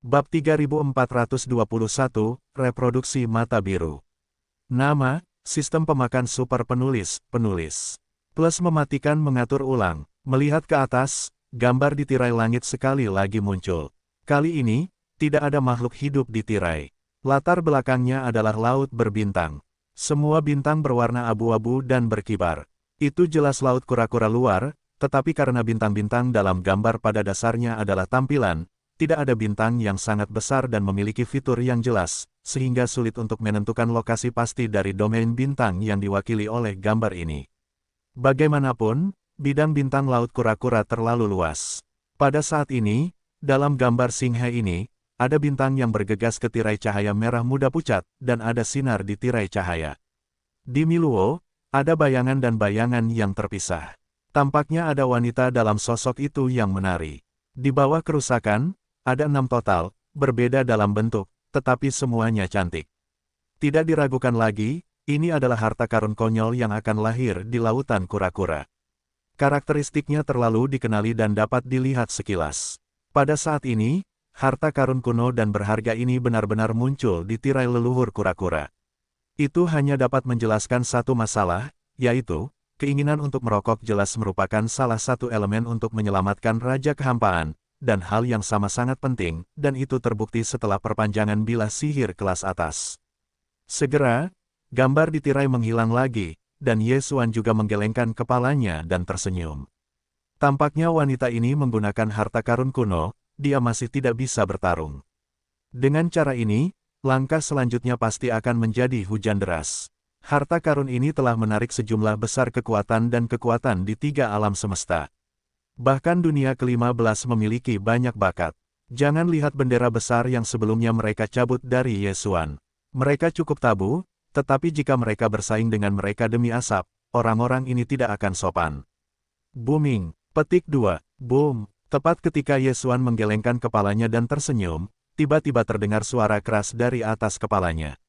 Bab 3421, Reproduksi Mata Biru. Nama, Sistem Pemakan Super Penulis, Plus mematikan mengatur ulang. Melihat ke atas, gambar di tirai langit sekali lagi muncul. Kali ini, tidak ada makhluk hidup di tirai. Latar belakangnya adalah laut berbintang. Semua bintang berwarna abu-abu dan berkibar. Itu jelas laut kura-kura luar, tetapi karena bintang-bintang dalam gambar pada dasarnya adalah tampilan, tidak ada bintang yang sangat besar dan memiliki fitur yang jelas, sehingga sulit untuk menentukan lokasi pasti dari domain bintang yang diwakili oleh gambar ini. Bagaimanapun, bidang bintang laut kura-kura terlalu luas. Pada saat ini, dalam gambar Singhe ini, ada bintang yang bergegas ke tirai cahaya merah muda pucat, dan ada sinar di tirai cahaya. Di Miluo, ada bayangan dan bayangan yang terpisah. Tampaknya ada wanita dalam sosok itu yang menari. Di bawah kerusakan, ada 6 total, berbeda dalam bentuk, tetapi semuanya cantik. Tidak diragukan lagi, ini adalah harta karun konyol yang akan lahir di lautan kura-kura. Karakteristiknya terlalu dikenali dan dapat dilihat sekilas. Pada saat ini, harta karun kuno dan berharga ini benar-benar muncul di tirai leluhur kura-kura. Itu hanya dapat menjelaskan satu masalah, yaitu, keinginan untuk merokok jelas merupakan salah satu elemen untuk menyelamatkan Raja Kehampaan, dan hal yang sama sangat penting, dan itu terbukti setelah perpanjangan bilah sihir kelas atas. Segera, gambar di tirai menghilang lagi, dan Ye Xuan juga menggelengkan kepalanya dan tersenyum. Tampaknya wanita ini menggunakan harta karun kuno, dia masih tidak bisa bertarung. Dengan cara ini, langkah selanjutnya pasti akan menjadi hujan deras. Harta karun ini telah menarik sejumlah besar kekuatan dan kekuatan di 3 alam semesta. Bahkan dunia ke-15 memiliki banyak bakat. Jangan lihat bendera besar yang sebelumnya mereka cabut dari Ye Xuan. Mereka cukup tabu, tetapi jika mereka bersaing dengan mereka demi asap, orang-orang ini tidak akan sopan. Booming. Petik 2. Boom. Tepat ketika Ye Xuan menggelengkan kepalanya dan tersenyum, tiba-tiba terdengar suara keras dari atas kepalanya.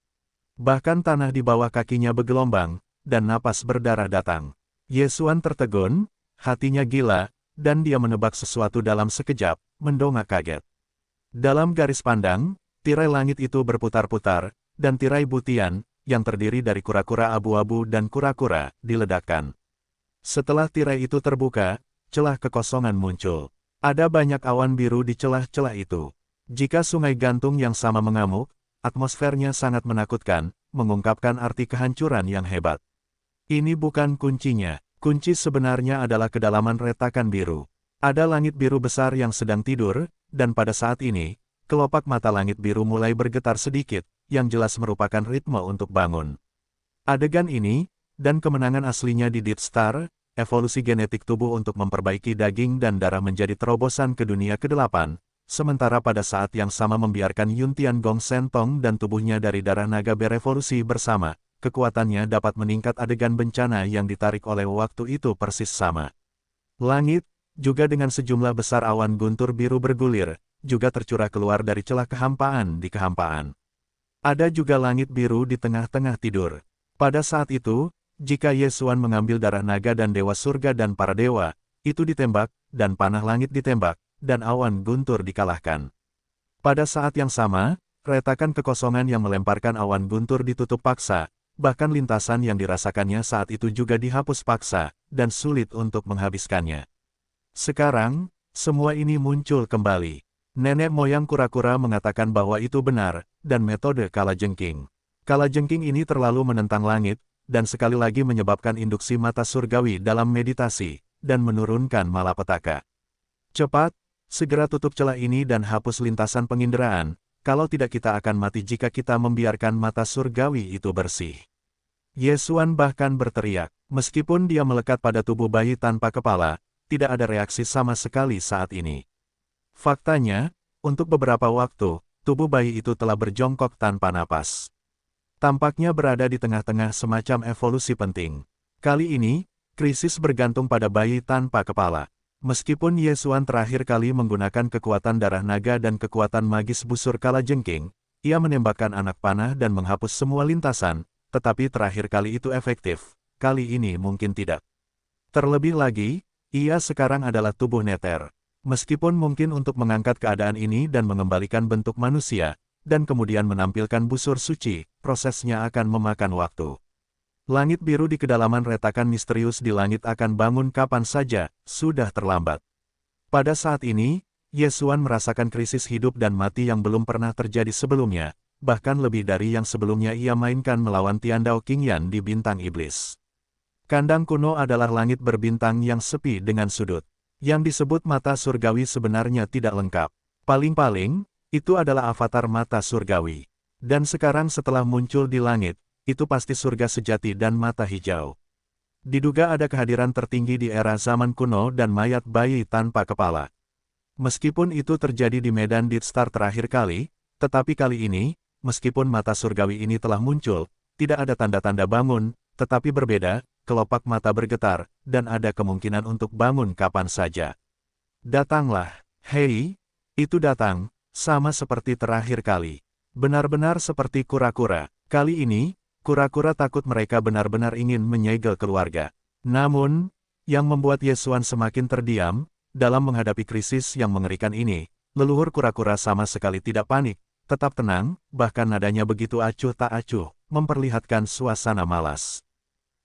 Bahkan tanah di bawah kakinya bergelombang, dan napas berdarah datang. Ye Xuan tertegun, hatinya gila, dan dia menebak sesuatu dalam sekejap, mendongak kaget. Dalam garis pandang, tirai langit itu berputar-putar, dan tirai butian, yang terdiri dari kura-kura abu-abu dan kura-kura, diledakkan. Setelah tirai itu terbuka, celah kekosongan muncul. Ada banyak awan biru di celah-celah itu. Jika sungai gantung yang sama mengamuk, atmosfernya sangat menakutkan, mengungkapkan arti kehancuran yang hebat. Ini bukan kuncinya. Kunci sebenarnya adalah kedalaman retakan biru. Ada langit biru besar yang sedang tidur, dan pada saat ini, kelopak mata langit biru mulai bergetar sedikit, yang jelas merupakan ritme untuk bangun. Adegan ini, dan kemenangan aslinya di Death Star, evolusi genetik tubuh untuk memperbaiki daging dan darah menjadi terobosan ke dunia ke-8, sementara pada saat yang sama membiarkan Yuntian Gong Sentong dan tubuhnya dari darah naga berevolusi bersama. Kekuatannya dapat meningkat. Adegan bencana yang ditarik oleh waktu itu persis sama. Langit, juga dengan sejumlah besar awan guntur biru bergulir, juga tercurah keluar dari celah kehampaan di kehampaan. Ada juga langit biru di tengah-tengah tidur. Pada saat itu, jika Ye Xuan mengambil darah naga dan dewa surga dan para dewa, itu ditembak, dan panah langit ditembak, dan awan guntur dikalahkan. Pada saat yang sama, retakan kekosongan yang melemparkan awan guntur ditutup paksa, bahkan lintasan yang dirasakannya saat itu juga dihapus paksa, dan sulit untuk menghabiskannya. Sekarang, semua ini muncul kembali. Nenek moyang kura-kura mengatakan bahwa itu benar, dan metode kalajengking. Kalajengking ini terlalu menentang langit, dan sekali lagi menyebabkan induksi mata surgawi dalam meditasi, dan menurunkan malapetaka. Cepat, segera tutup celah ini dan hapus lintasan penginderaan, kalau tidak kita akan mati jika kita membiarkan mata surgawi itu bersih. Ye Xuan bahkan berteriak. Meskipun dia melekat pada tubuh bayi tanpa kepala, tidak ada reaksi sama sekali saat ini. Faktanya, untuk beberapa waktu, tubuh bayi itu telah berjongkok tanpa napas. Tampaknya berada di tengah-tengah semacam evolusi penting. Kali ini, krisis bergantung pada bayi tanpa kepala. Meskipun Ye Xuan terakhir kali menggunakan kekuatan darah naga dan kekuatan magis busur kalajengking, ia menembakkan anak panah dan menghapus semua lintasan, tetapi terakhir kali itu efektif, kali ini mungkin tidak. Terlebih lagi, ia sekarang adalah tubuh neter. Meskipun mungkin untuk mengangkat keadaan ini dan mengembalikan bentuk manusia, dan kemudian menampilkan busur suci, prosesnya akan memakan waktu. Langit biru di kedalaman retakan misterius di langit akan bangun kapan saja, sudah terlambat. Pada saat ini, Yesuan merasakan krisis hidup dan mati yang belum pernah terjadi sebelumnya, bahkan lebih dari yang sebelumnya ia mainkan melawan Tiandao Qingyan di Bintang Iblis. Kandang kuno adalah langit berbintang yang sepi dengan sudut. Yang disebut mata surgawi sebenarnya tidak lengkap. Paling-paling, itu adalah avatar mata surgawi. Dan sekarang setelah muncul di langit, itu pasti surga sejati dan mata hijau. Diduga ada kehadiran tertinggi di era zaman kuno dan mayat bayi tanpa kepala. Meskipun itu terjadi di medan Death Star terakhir kali, tetapi kali ini, meskipun mata surgawi ini telah muncul, tidak ada tanda-tanda bangun, tetapi berbeda, kelopak mata bergetar, dan ada kemungkinan untuk bangun kapan saja. Datanglah, hei, itu datang, sama seperti terakhir kali. Benar-benar seperti kura-kura. Kali ini, kura-kura takut mereka benar-benar ingin menyegel keluarga. Namun, yang membuat Yesuan semakin terdiam, dalam menghadapi krisis yang mengerikan ini, leluhur kura-kura sama sekali tidak panik, tetap tenang, bahkan nadanya begitu acuh tak acuh, memperlihatkan suasana malas.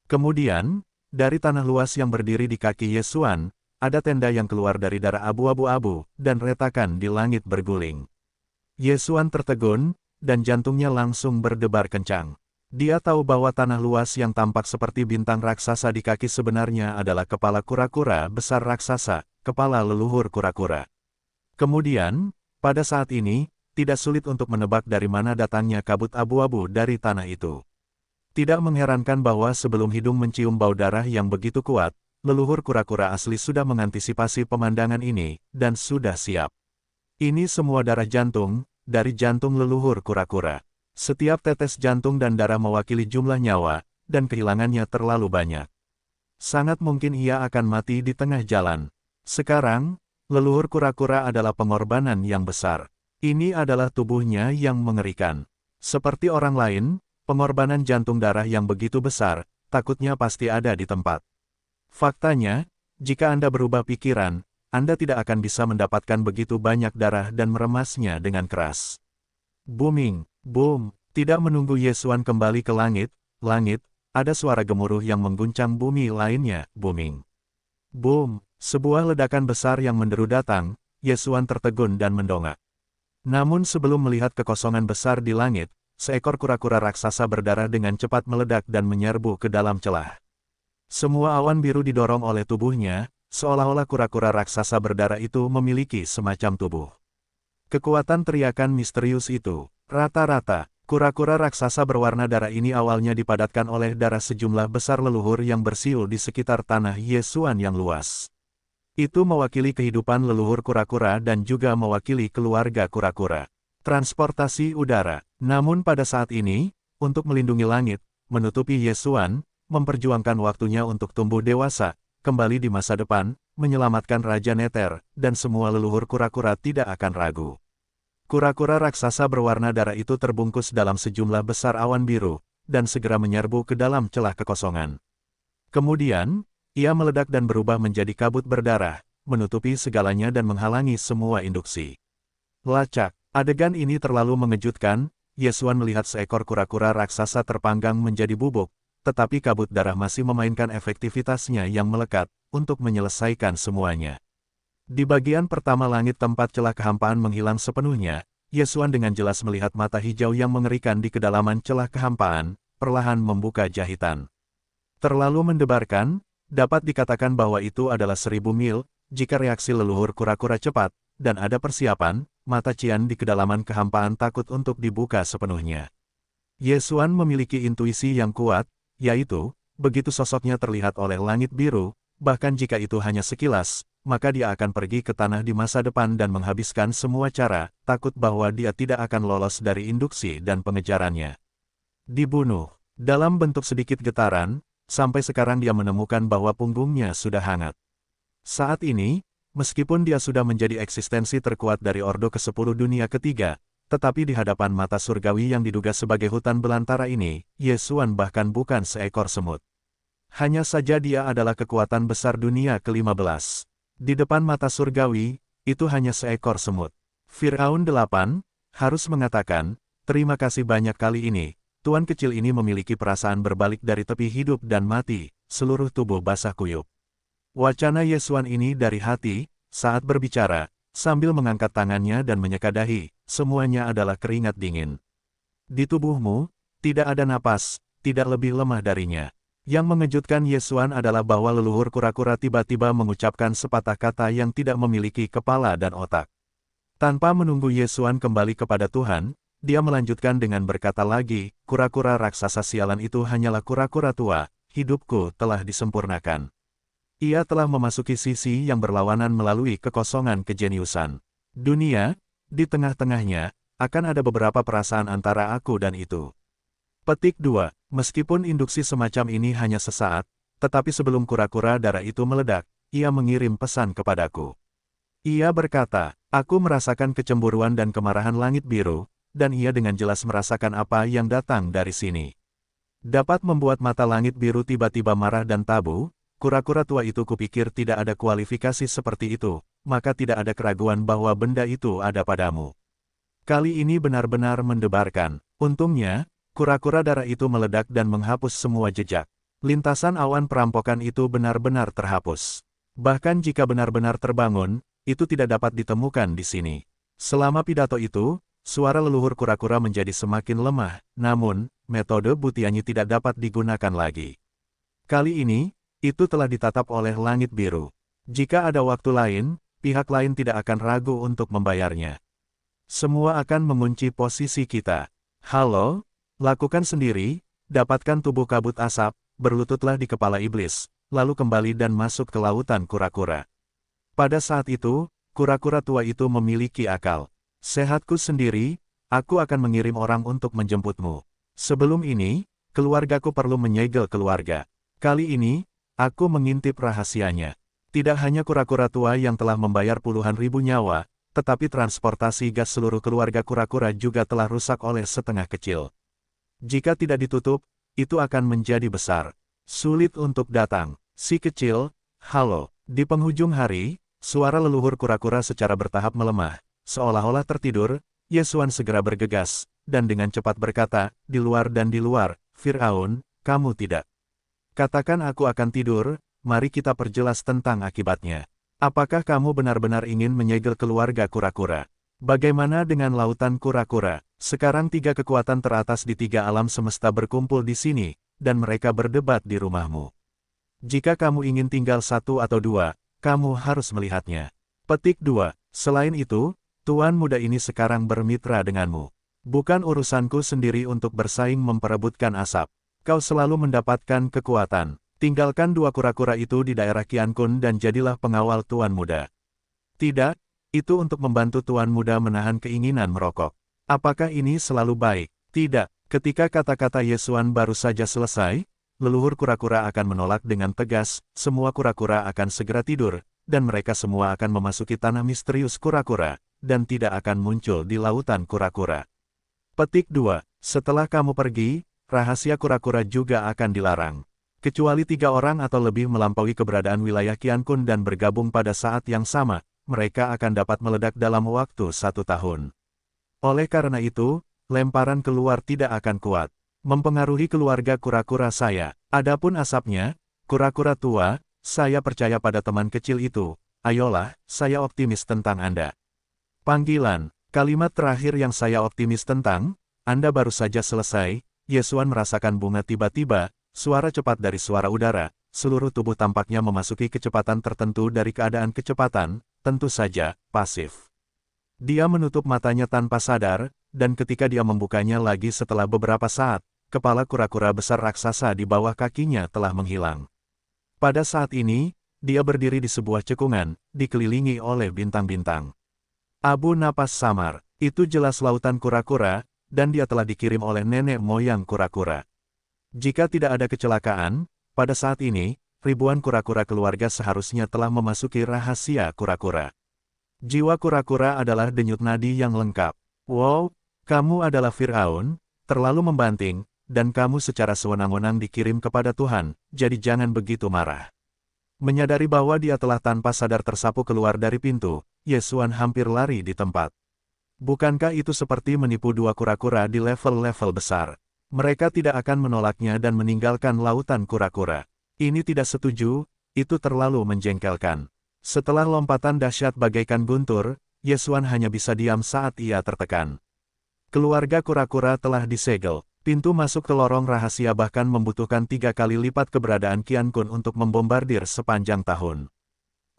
Kemudian, dari tanah luas yang berdiri di kaki Yesuan, ada tenda yang keluar dari darah abu-abu-abu, dan retakan di langit berguling. Yesuan tertegun, dan jantungnya langsung berdebar kencang. Dia tahu bahwa tanah luas yang tampak seperti bintang raksasa di kaki sebenarnya adalah kepala kura-kura besar raksasa, kepala leluhur kura-kura. Kemudian, pada saat ini, tidak sulit untuk menebak dari mana datangnya kabut abu-abu dari tanah itu. Tidak mengherankan bahwa sebelum hidung mencium bau darah yang begitu kuat, leluhur kura-kura asli sudah mengantisipasi pemandangan ini, dan sudah siap. Ini semua darah jantung, dari jantung leluhur kura-kura. Setiap tetes jantung dan darah mewakili jumlah nyawa, dan kehilangannya terlalu banyak. Sangat mungkin ia akan mati di tengah jalan. Sekarang, leluhur kura-kura adalah pengorbanan yang besar. Ini adalah tubuhnya yang mengerikan. Seperti orang lain, pengorbanan jantung darah yang begitu besar, takutnya pasti ada di tempat. Faktanya, jika Anda berubah pikiran, Anda tidak akan bisa mendapatkan begitu banyak darah dan meremasnya dengan keras. Booming, boom, tidak menunggu Yesuan kembali ke langit, ada suara gemuruh yang mengguncang bumi lainnya, booming. Boom, sebuah ledakan besar yang menderu datang, Yesuan tertegun dan mendongak. Namun sebelum melihat kekosongan besar di langit, seekor kura-kura raksasa berdarah dengan cepat meledak dan menyerbu ke dalam celah. Semua awan biru didorong oleh tubuhnya, seolah-olah kura-kura raksasa berdarah itu memiliki semacam tubuh. Kekuatan teriakan misterius itu, rata-rata, kura-kura raksasa berwarna darah ini awalnya dipadatkan oleh darah sejumlah besar leluhur yang bersiul di sekitar tanah Yesuan yang luas. Itu mewakili kehidupan leluhur kura-kura dan juga mewakili keluarga kura-kura. Transportasi udara. Namun pada saat ini, untuk melindungi langit, menutupi Yesuan, memperjuangkan waktunya untuk tumbuh dewasa, kembali di masa depan, menyelamatkan Raja Nether, dan semua leluhur kura-kura tidak akan ragu. Kura-kura raksasa berwarna darah itu terbungkus dalam sejumlah besar awan biru, dan segera menyerbu ke dalam celah kekosongan. Kemudian, ia meledak dan berubah menjadi kabut berdarah, menutupi segalanya dan menghalangi semua induksi. Lacak, adegan ini terlalu mengejutkan, Yesuan melihat seekor kura-kura raksasa terpanggang menjadi bubuk, tetapi kabut darah masih memainkan efektivitasnya yang melekat, untuk menyelesaikan semuanya. Di bagian pertama langit tempat celah kehampaan menghilang sepenuhnya, Yesuan dengan jelas melihat mata hijau yang mengerikan di kedalaman celah kehampaan, perlahan membuka jahitan. Terlalu mendebarkan, dapat dikatakan bahwa itu adalah 1000 mil, jika reaksi leluhur kura-kura cepat, dan ada persiapan, mata Qian di kedalaman kehampaan takut untuk dibuka sepenuhnya. Yesuan memiliki intuisi yang kuat, yaitu, begitu sosoknya terlihat oleh langit biru, bahkan jika itu hanya sekilas, maka dia akan pergi ke tanah di masa depan dan menghabiskan semua cara, takut bahwa dia tidak akan lolos dari induksi dan pengejarannya. Dibunuh. Dalam bentuk sedikit getaran, sampai sekarang dia menemukan bahwa punggungnya sudah hangat. Saat ini, meskipun dia sudah menjadi eksistensi terkuat dari Ordo ke-10 dunia ketiga, tetapi di hadapan mata surgawi yang diduga sebagai hutan belantara ini, Yesuan bahkan bukan seekor semut. Hanya saja dia adalah kekuatan besar dunia ke-15. Di depan mata surgawi, itu hanya seekor semut. Fir'aun 8, harus mengatakan, terima kasih banyak kali ini, tuan kecil ini memiliki perasaan berbalik dari tepi hidup dan mati, seluruh tubuh basah kuyup. Wacana Yesuan ini dari hati, saat berbicara, sambil mengangkat tangannya dan menyeka dahi, semuanya adalah keringat dingin. Di tubuhmu, tidak ada napas, tidak lebih lemah darinya. Yang mengejutkan Yesuan adalah bahwa leluhur kura-kura tiba-tiba mengucapkan sepatah kata yang tidak memiliki kepala dan otak. Tanpa menunggu Yesuan kembali kepada Tuhan, dia melanjutkan dengan berkata lagi, kura-kura raksasa sialan itu hanyalah kura-kura tua, hidupku telah disempurnakan. Ia telah memasuki sisi yang berlawanan melalui kekosongan kejeniusan. Dunia, di tengah-tengahnya, akan ada beberapa perasaan antara aku dan itu. Petik 2. Meskipun induksi semacam ini hanya sesaat, tetapi sebelum kura-kura darah itu meledak, ia mengirim pesan kepadaku. Ia berkata, aku merasakan kecemburuan dan kemarahan langit biru, dan ia dengan jelas merasakan apa yang datang dari sini. Dapat membuat mata langit biru tiba-tiba marah dan tabu, kura-kura tua itu kupikir tidak ada kualifikasi seperti itu, maka tidak ada keraguan bahwa benda itu ada padamu. Kali ini benar-benar mendebarkan. Untungnya, kura-kura darah itu meledak dan menghapus semua jejak. Lintasan awan perampokan itu benar-benar terhapus. Bahkan jika benar-benar terbangun, itu tidak dapat ditemukan di sini. Selama pidato itu, suara leluhur kura-kura menjadi semakin lemah, namun, metode Butianyi tidak dapat digunakan lagi. Kali ini, itu telah ditatap oleh langit biru. Jika ada waktu lain, pihak lain tidak akan ragu untuk membayarnya. Semua akan mengunci posisi kita. Halo? Lakukan sendiri, dapatkan tubuh kabut asap, berlututlah di kepala iblis, lalu kembali dan masuk ke lautan kura-kura. Pada saat itu, kura-kura tua itu memiliki akal. Sehatku sendiri, aku akan mengirim orang untuk menjemputmu. Sebelum ini, keluargaku perlu menyegel keluarga. Kali ini, aku mengintip rahasianya. Tidak hanya kura-kura tua yang telah membayar puluhan ribu nyawa, tetapi transportasi gas seluruh keluarga kura-kura juga telah rusak oleh setengah kecil. Jika tidak ditutup, itu akan menjadi besar. Sulit untuk datang. Si kecil, halo. Di penghujung hari, suara leluhur kura-kura secara bertahap melemah. Seolah-olah tertidur, Yesuan segera bergegas, dan dengan cepat berkata, di luar, Fir'aun, kamu tidak. Katakan aku akan tidur, mari kita perjelas tentang akibatnya. Apakah kamu benar-benar ingin menyegel keluarga kura-kura? Bagaimana dengan lautan kura-kura? Sekarang tiga kekuatan teratas di tiga alam semesta berkumpul di sini, dan mereka berdebat di rumahmu. Jika kamu ingin tinggal satu atau dua, kamu harus melihatnya. Petik 2. Selain itu, tuan muda ini sekarang bermitra denganmu. Bukan urusanku sendiri untuk bersaing memperebutkan asap. Kau selalu mendapatkan kekuatan. Tinggalkan dua kura-kura itu di daerah Qiankun dan jadilah pengawal tuan muda. Tidak, itu untuk membantu tuan muda menahan keinginan merokok. Apakah ini selalu baik? Tidak. Ketika kata-kata Yesuan baru saja selesai, leluhur kura-kura akan menolak dengan tegas, semua kura-kura akan segera tidur, dan mereka semua akan memasuki tanah misterius kura-kura, dan tidak akan muncul di lautan kura-kura. Petik 2. Setelah kamu pergi, rahasia kura-kura juga akan dilarang. Kecuali 3 orang atau lebih melampaui keberadaan wilayah Qiankun dan bergabung pada saat yang sama, mereka akan dapat meledak dalam waktu 1 tahun. Oleh karena itu, lemparan keluar tidak akan kuat. Mempengaruhi keluarga kura-kura saya. Adapun asapnya, kura-kura tua, saya percaya pada teman kecil itu. Ayolah, saya optimis tentang Anda. Panggilan, kalimat terakhir yang saya optimis tentang, Anda baru saja selesai. Yesuan merasakan bunga tiba-tiba, suara cepat dari suara udara, seluruh tubuh tampaknya memasuki kecepatan tertentu dari keadaan kecepatan, tentu saja, pasif. Dia menutup matanya tanpa sadar, dan ketika dia membukanya lagi setelah beberapa saat, kepala kura-kura besar raksasa di bawah kakinya telah menghilang. Pada saat ini, dia berdiri di sebuah cekungan, dikelilingi oleh bintang-bintang. Abu napas samar, itu jelas lautan kura-kura, dan dia telah dikirim oleh nenek moyang kura-kura. Jika tidak ada kecelakaan, pada saat ini, ribuan kura-kura keluarga seharusnya telah memasuki rahasia kura-kura. Jiwa kura-kura adalah denyut nadi yang lengkap. Wow, kamu adalah Fir'aun, terlalu membanting, dan kamu secara sewenang-wenang dikirim kepada Tuhan, jadi jangan begitu marah. Menyadari bahwa dia telah tanpa sadar tersapu keluar dari pintu, Ye Xuan hampir lari di tempat. Bukankah itu seperti menipu dua kura-kura di level-level besar? Mereka tidak akan menolaknya dan meninggalkan lautan kura-kura. Ini tidak setuju, itu terlalu menjengkelkan. Setelah lompatan dahsyat bagaikan guntur, Ye Xuan hanya bisa diam saat ia tertekan. Keluarga kura-kura telah disegel. Pintu masuk ke lorong rahasia bahkan membutuhkan 3 kali lipat keberadaan Qian Kun untuk membombardir sepanjang tahun.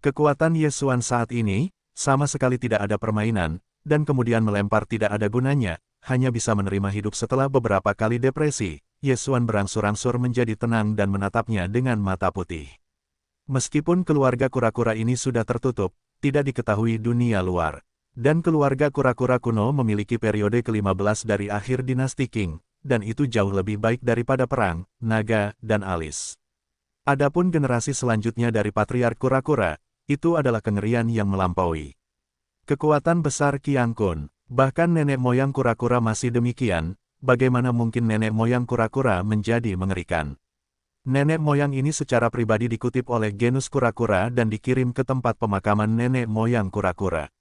Kekuatan Ye Xuan saat ini, sama sekali tidak ada permainan, dan kemudian melempar tidak ada gunanya, hanya bisa menerima hidup setelah beberapa kali depresi. Ye Xuan berangsur-angsur menjadi tenang dan menatapnya dengan mata putih. Meskipun keluarga kura-kura ini sudah tertutup, tidak diketahui dunia luar. Dan keluarga kura-kura kuno memiliki periode ke-15 dari akhir dinasti Qing, dan itu jauh lebih baik daripada perang, naga, dan alis. Adapun generasi selanjutnya dari patriark kura-kura, itu adalah kengerian yang melampaui. Kekuatan besar Qian Kun, bahkan nenek moyang kura-kura masih demikian, bagaimana mungkin nenek moyang kura-kura menjadi mengerikan? Nenek moyang ini secara pribadi dikutip oleh genus kura-kura dan dikirim ke tempat pemakaman nenek moyang kura-kura.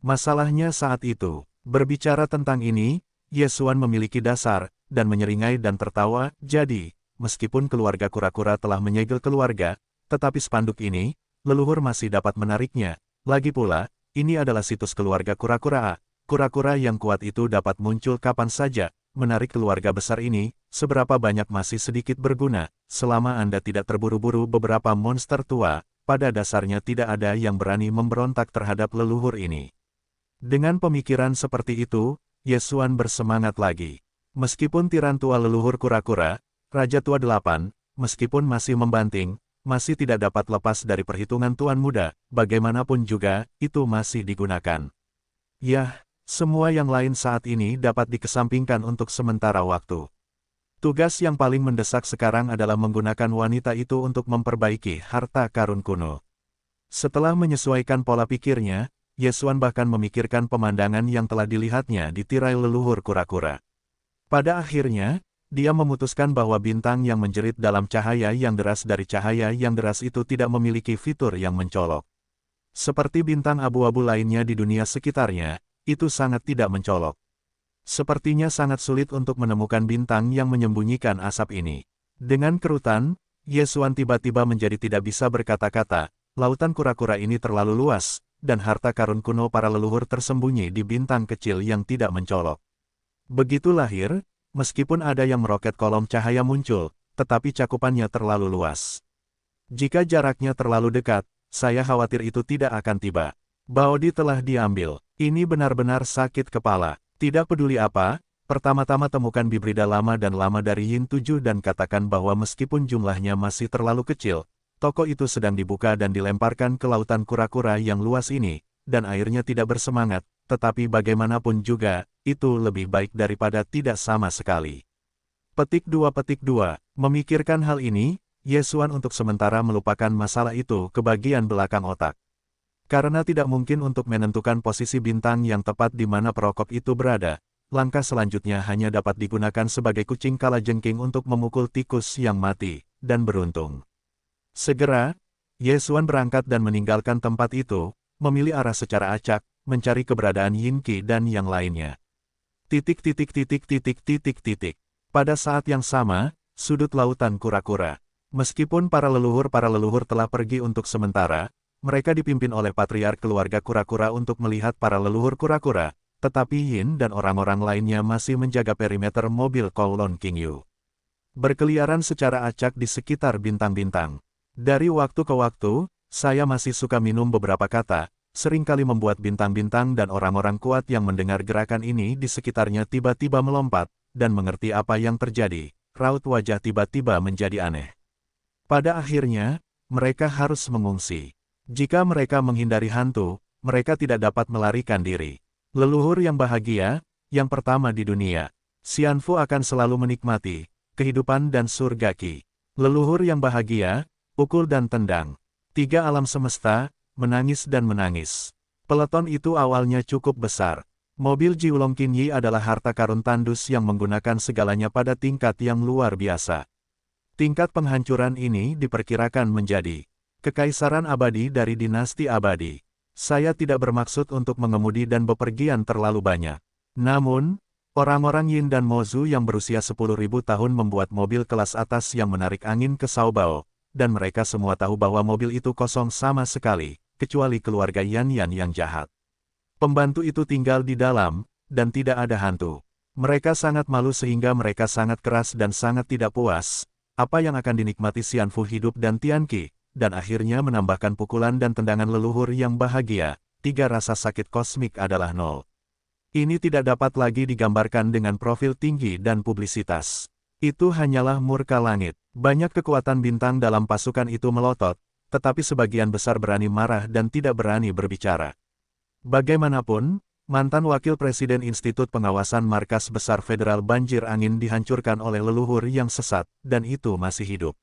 Masalahnya saat itu, berbicara tentang ini, Ye Xuan memiliki dasar, dan menyeringai dan tertawa, jadi, meskipun keluarga kura-kura telah menyegel keluarga, tetapi spanduk ini, leluhur masih dapat menariknya. Lagi pula, ini adalah situs keluarga kura-kura A. Kura-kura yang kuat itu dapat muncul kapan saja, menarik keluarga besar ini, seberapa banyak masih sedikit berguna, selama Anda tidak terburu-buru beberapa monster tua, pada dasarnya tidak ada yang berani memberontak terhadap leluhur ini. Dengan pemikiran seperti itu, Ye Xuan bersemangat lagi. Meskipun tiran tua leluhur kura-kura, Raja Tua 8, meskipun masih membanting, masih tidak dapat lepas dari perhitungan Tuan Muda, bagaimanapun juga, itu masih digunakan. Yah, semua yang lain saat ini dapat dikesampingkan untuk sementara waktu. Tugas yang paling mendesak sekarang adalah menggunakan wanita itu untuk memperbaiki harta karun kuno. Setelah menyesuaikan pola pikirnya, Ye Xuan bahkan memikirkan pemandangan yang telah dilihatnya di tirai leluhur kura-kura. Pada akhirnya, dia memutuskan bahwa bintang yang menjerit dalam cahaya yang deras dari cahaya yang deras itu tidak memiliki fitur yang mencolok. Seperti bintang abu-abu lainnya di dunia sekitarnya, itu sangat tidak mencolok. Sepertinya sangat sulit untuk menemukan bintang yang menyembunyikan asap ini. Dengan kerutan, Ye Xuan tiba-tiba menjadi tidak bisa berkata-kata, lautan kura-kura ini terlalu luas, dan harta karun kuno para leluhur tersembunyi di bintang kecil yang tidak mencolok. Begitu lahir, meskipun ada yang meroket kolom cahaya muncul, tetapi cakupannya terlalu luas. Jika jaraknya terlalu dekat, saya khawatir itu tidak akan tiba. Baodi telah diambil. Ini benar-benar sakit kepala. Tidak peduli apa, pertama-tama temukan bibrida lama dan lama dari Yin 7 dan katakan bahwa meskipun jumlahnya masih terlalu kecil, toko itu sedang dibuka dan dilemparkan ke lautan kura-kura yang luas ini, dan airnya tidak bersemangat, tetapi bagaimanapun juga, itu lebih baik daripada tidak sama sekali. Petik 2. Memikirkan hal ini, Ye Xuan untuk sementara melupakan masalah itu ke bagian belakang otak. Karena tidak mungkin untuk menentukan posisi bintang yang tepat di mana perokok itu berada, langkah selanjutnya hanya dapat digunakan sebagai kucing kalajengking untuk memukul tikus yang mati, dan beruntung. Segera, Ye Xuan berangkat dan meninggalkan tempat itu, memilih arah secara acak, mencari keberadaan Yin Qi dan yang lainnya. Pada saat yang sama, sudut lautan kura-kura. Meskipun para leluhur telah pergi untuk sementara, mereka dipimpin oleh patriark keluarga kura-kura untuk melihat para leluhur kura-kura, tetapi Yin dan orang-orang lainnya masih menjaga perimeter mobil Kowloon King Yu. Berkeliaran secara acak di sekitar bintang-bintang. Dari waktu ke waktu, saya masih suka minum beberapa kata, seringkali membuat bintang-bintang dan orang-orang kuat yang mendengar gerakan ini di sekitarnya tiba-tiba melompat, dan mengerti apa yang terjadi. Raut wajah tiba-tiba menjadi aneh. Pada akhirnya, mereka harus mengungsi. Jika mereka menghindari hantu, mereka tidak dapat melarikan diri. Leluhur yang bahagia, yang pertama di dunia. Xianfu akan selalu menikmati kehidupan dan surga Qi. Leluhur yang bahagia, pukul dan tendang. 3 alam semesta, menangis dan menangis. Peleton itu awalnya cukup besar. Mobil Jiulong Qinyi adalah harta karun tandus yang menggunakan segalanya pada tingkat yang luar biasa. Tingkat penghancuran ini diperkirakan menjadi Kekaisaran abadi dari dinasti abadi. Saya tidak bermaksud untuk mengemudi dan bepergian terlalu banyak. Namun, orang-orang Yin dan Mozu yang berusia 10.000 tahun membuat mobil kelas atas yang menarik angin ke Saobao, dan mereka semua tahu bahwa mobil itu kosong sama sekali, kecuali keluarga Yan Yan yang jahat. Pembantu itu tinggal di dalam, dan tidak ada hantu. Mereka sangat malu sehingga mereka sangat keras dan sangat tidak puas. Apa yang akan dinikmati Xianfu hidup dan Tianqi, dan akhirnya menambahkan pukulan dan tendangan leluhur yang bahagia, 3 rasa sakit kosmik adalah 0. Ini tidak dapat lagi digambarkan dengan profil tinggi dan publisitas. Itu hanyalah murka langit. Banyak kekuatan bintang dalam pasukan itu melotot, tetapi sebagian besar berani marah dan tidak berani berbicara. Bagaimanapun, mantan wakil presiden Institut Pengawasan Markas Besar Federal Banjir Angin dihancurkan oleh leluhur yang sesat, dan itu masih hidup.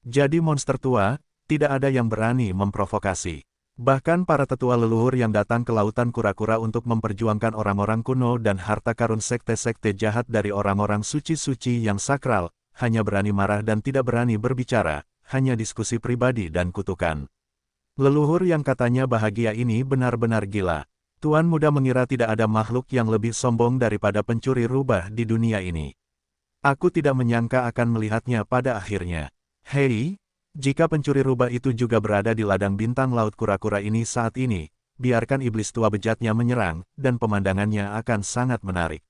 Jadi monster tua, tidak ada yang berani memprovokasi. Bahkan para tetua leluhur yang datang ke lautan kura-kura untuk memperjuangkan orang-orang kuno dan harta karun sekte-sekte jahat dari orang-orang suci-suci yang sakral, hanya berani marah dan tidak berani berbicara, hanya diskusi pribadi dan kutukan. Leluhur yang katanya bahagia ini benar-benar gila. Tuan Muda mengira tidak ada makhluk yang lebih sombong daripada pencuri rubah di dunia ini. Aku tidak menyangka akan melihatnya pada akhirnya. Hei, jika pencuri rubah itu juga berada di ladang bintang laut kura-kura ini saat ini, biarkan iblis tua bejatnya menyerang, dan pemandangannya akan sangat menarik.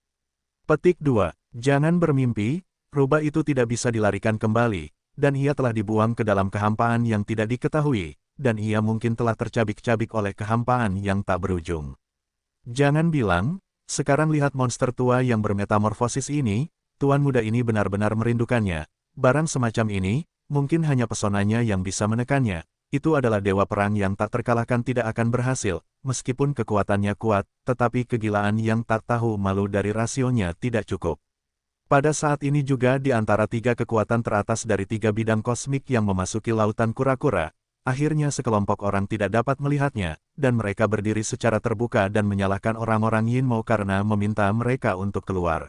Petik 2. Jangan bermimpi, rubah itu tidak bisa dilarikan kembali, dan ia telah dibuang ke dalam kehampaan yang tidak diketahui, dan ia mungkin telah tercabik-cabik oleh kehampaan yang tak berujung. Jangan bilang, sekarang lihat monster tua yang bermetamorfosis ini, Tuan Muda ini benar-benar merindukannya. Barang semacam ini, mungkin hanya pesonanya yang bisa menekannya. Itu adalah dewa perang yang tak terkalahkan tidak akan berhasil, meskipun kekuatannya kuat, tetapi kegilaan yang tak tahu malu dari rasionya tidak cukup. Pada saat ini juga di antara 3 kekuatan teratas dari 3 bidang kosmik yang memasuki lautan kura-kura, akhirnya sekelompok orang tidak dapat melihatnya, dan mereka berdiri secara terbuka dan menyalahkan orang-orang Yin Mo karena meminta mereka untuk keluar.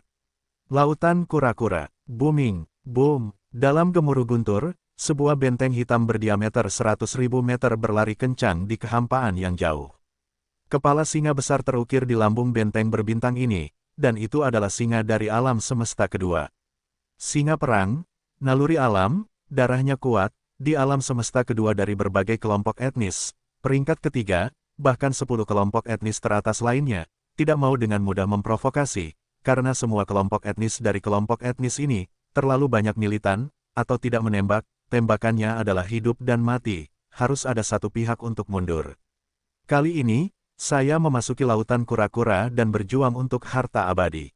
Lautan kura-kura, booming, boom. Dalam gemuruh guntur, sebuah benteng hitam berdiameter 100.000 meter berlari kencang di kehampaan yang jauh. Kepala singa besar terukir di lambung benteng berbintang ini, dan itu adalah singa dari alam semesta kedua. Singa perang, naluri alam, darahnya kuat, di alam semesta kedua dari berbagai kelompok etnis, peringkat ketiga, bahkan 10 kelompok etnis teratas lainnya, tidak mau dengan mudah memprovokasi, karena semua kelompok etnis dari kelompok etnis ini, terlalu banyak militan, atau tidak menembak, tembakannya adalah hidup dan mati, harus ada satu pihak untuk mundur. Kali ini, saya memasuki lautan kura-kura dan berjuang untuk harta abadi.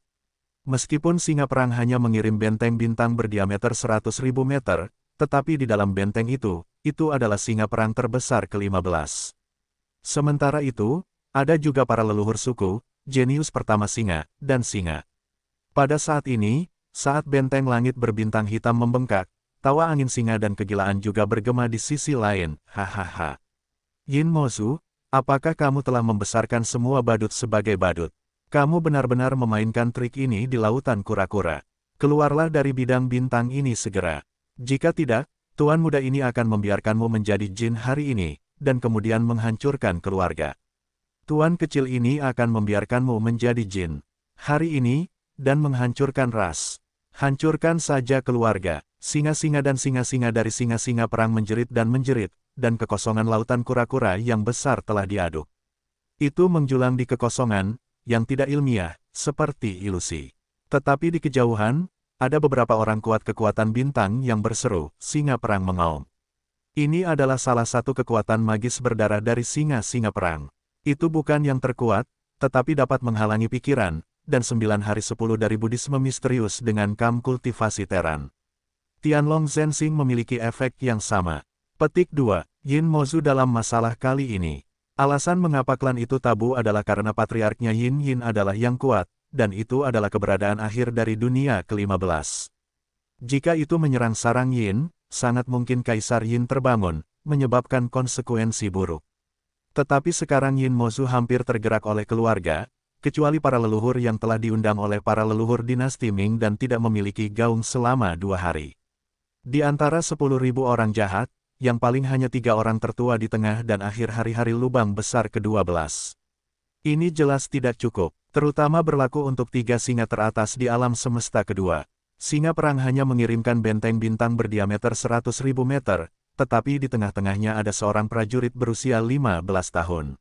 Meskipun singa perang hanya mengirim benteng bintang berdiameter 100.000 meter, tetapi di dalam benteng itu adalah singa perang terbesar ke-15. Sementara itu, ada juga para leluhur suku, jenius pertama singa, dan singa. Pada saat ini, saat benteng langit berbintang hitam membengkak, tawa angin singa dan kegilaan juga bergema di sisi lain, hahaha. Yin Mozu, apakah kamu telah membesarkan semua badut sebagai badut? Kamu benar-benar memainkan trik ini di lautan kura-kura. Keluarlah dari bidang bintang ini segera. Jika tidak, Tuan Muda ini akan membiarkanmu menjadi jin hari ini, dan kemudian menghancurkan keluarga. Tuan kecil ini akan membiarkanmu menjadi jin hari ini, dan menghancurkan ras. Hancurkan saja keluarga. Singa-singa dan singa-singa dari singa-singa perang menjerit, dan kekosongan lautan kura-kura yang besar telah diaduk. Itu menjulang di kekosongan, yang tidak ilmiah, seperti ilusi. Tetapi di kejauhan, ada beberapa orang kuat kekuatan bintang yang berseru, singa perang mengaum. Ini adalah salah satu kekuatan magis berdarah dari singa-singa perang. Itu bukan yang terkuat, tetapi dapat menghalangi pikiran, dan 9 hari 10 dari Buddhisme misterius dengan kam kultivasi teran. Tianlong Zensing memiliki efek yang sama. Petik 2. Yin Mozu dalam masalah kali ini. Alasan mengapa klan itu tabu adalah karena patriarknya Yin Yin adalah yang kuat, dan itu adalah keberadaan akhir dari dunia ke-15. Jika itu menyerang sarang Yin, sangat mungkin Kaisar Yin terbangun, menyebabkan konsekuensi buruk. Tetapi sekarang Yin Mozu hampir tergerak oleh keluarga, kecuali para leluhur yang telah diundang oleh para leluhur dinasti Ming dan tidak memiliki gaung selama 2 hari. Di antara 10.000 orang jahat, yang paling hanya 3 orang tertua di tengah dan akhir hari-hari lubang besar ke-12. Ini jelas tidak cukup, terutama berlaku untuk 3 singa teratas di alam semesta kedua. Singa perang hanya mengirimkan benteng bintang berdiameter 100.000 meter, tetapi di tengah-tengahnya ada seorang prajurit berusia 15 tahun.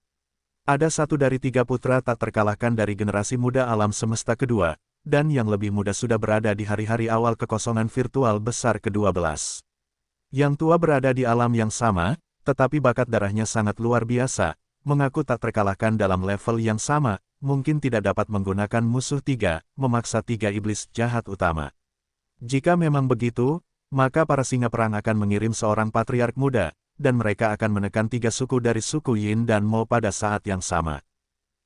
Ada satu dari 3 putra tak terkalahkan dari generasi muda alam semesta kedua, dan yang lebih muda sudah berada di hari-hari awal kekosongan virtual besar ke-12. Yang tua berada di alam yang sama, tetapi bakat darahnya sangat luar biasa, mengaku tak terkalahkan dalam level yang sama, mungkin tidak dapat menggunakan musuh 3, memaksa 3 iblis jahat utama. Jika memang begitu, maka para singa perang akan mengirim seorang patriark muda, dan mereka akan menekan 3 suku dari suku Yin dan Mo pada saat yang sama.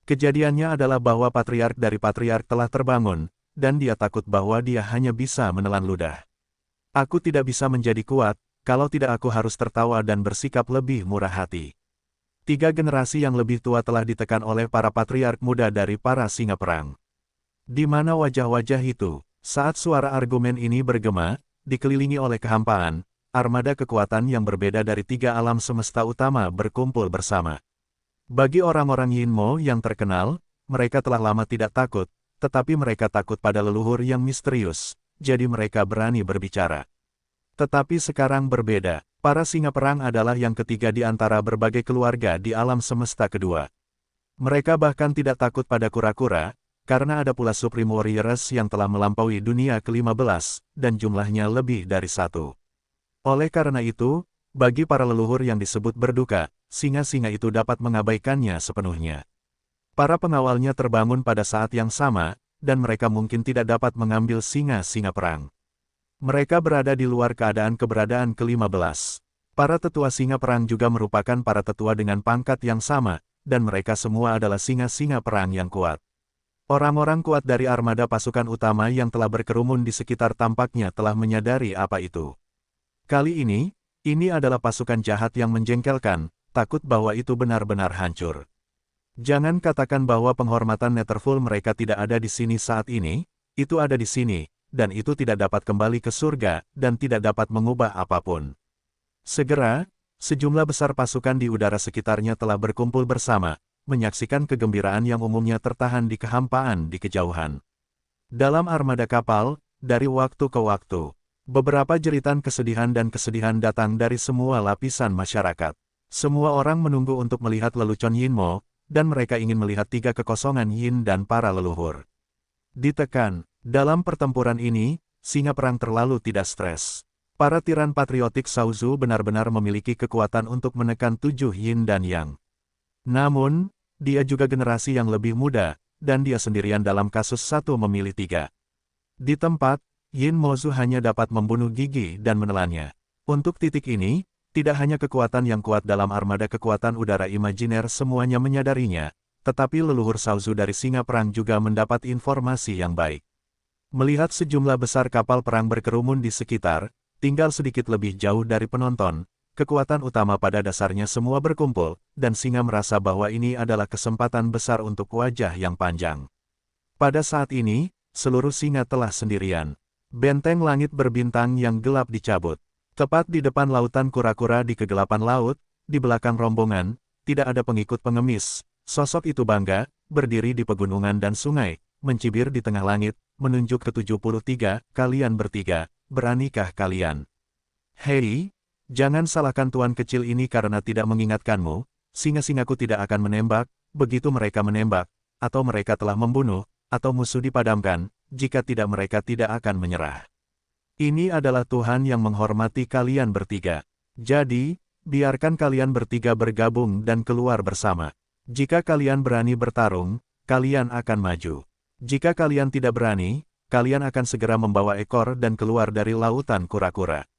Kejadiannya adalah bahwa patriark dari patriark telah terbangun, dan dia takut bahwa dia hanya bisa menelan ludah. Aku tidak bisa menjadi kuat, kalau tidak aku harus tertawa dan bersikap lebih murah hati. 3 generasi yang lebih tua telah ditekan oleh para patriark muda dari para singa perang. Di mana wajah-wajah itu, saat suara argumen ini bergema, dikelilingi oleh kehampaan, armada kekuatan yang berbeda dari 3 alam semesta utama berkumpul bersama. Bagi orang-orang Yin Mo yang terkenal, mereka telah lama tidak takut, tetapi mereka takut pada leluhur yang misterius, jadi mereka berani berbicara. Tetapi sekarang berbeda, para singa perang adalah yang ketiga di antara berbagai keluarga di alam semesta kedua. Mereka bahkan tidak takut pada kura-kura, karena ada pula Supreme Warriors yang telah melampaui dunia ke-15, dan jumlahnya lebih dari 1. Oleh karena itu, bagi para leluhur yang disebut berduka, singa-singa itu dapat mengabaikannya sepenuhnya. Para pengawalnya terbangun pada saat yang sama, dan mereka mungkin tidak dapat mengambil singa-singa perang. Mereka berada di luar keberadaan ke-15. Para tetua singa perang juga merupakan para tetua dengan pangkat yang sama, dan mereka semua adalah singa-singa perang yang kuat. Orang-orang kuat dari armada pasukan utama yang telah berkerumun di sekitar tampaknya telah menyadari apa itu. Kali ini adalah pasukan jahat yang menjengkelkan, takut bahwa itu benar-benar hancur. Jangan katakan bahwa penghormatan Netherfall mereka tidak ada di sini saat ini, itu ada di sini, dan itu tidak dapat kembali ke surga, dan tidak dapat mengubah apapun. Segera, sejumlah besar pasukan di udara sekitarnya telah berkumpul bersama, menyaksikan kegembiraan yang umumnya tertahan di kehampaan di kejauhan. Dalam armada kapal, dari waktu ke waktu, beberapa jeritan kesedihan dan kesedihan datang dari semua lapisan masyarakat. Semua orang menunggu untuk melihat lelucon Yin Mo, dan mereka ingin melihat 3 kekosongan Yin dan para leluhur. Ditekan, dalam pertempuran ini, singa perang terlalu tidak stres. Para tiran patriotik Shaozu benar-benar memiliki kekuatan untuk menekan 7 Yin dan Yang. Namun, dia juga generasi yang lebih muda, dan dia sendirian dalam kasus 1 memilih 3. Di tempat, Yin Mozu hanya dapat membunuh gigi dan menelannya. Untuk titik ini, tidak hanya kekuatan yang kuat dalam armada kekuatan udara imajiner semuanya menyadarinya, tetapi leluhur Shaozu dari singa perang juga mendapat informasi yang baik. Melihat sejumlah besar kapal perang berkerumun di sekitar, tinggal sedikit lebih jauh dari penonton, kekuatan utama pada dasarnya semua berkumpul, dan singa merasa bahwa ini adalah kesempatan besar untuk wajah yang panjang. Pada saat ini, seluruh singa telah sendirian. Benteng langit berbintang yang gelap dicabut. Tepat di depan lautan kura-kura di kegelapan laut, di belakang rombongan, tidak ada pengikut pengemis. Sosok itu bangga, berdiri di pegunungan dan sungai, mencibir di tengah langit, menunjuk ke 73, kalian bertiga, beranikah kalian? Hei, jangan salahkan tuan kecil ini karena tidak mengingatkanmu, singa-singaku tidak akan menembak, begitu mereka menembak, atau mereka telah membunuh, atau musuh dipadamkan, jika tidak mereka tidak akan menyerah. Ini adalah Tuhan yang menghormati kalian bertiga. Jadi, biarkan kalian bertiga bergabung dan keluar bersama. Jika kalian berani bertarung, kalian akan maju. Jika kalian tidak berani, kalian akan segera membawa ekor dan keluar dari lautan kura-kura.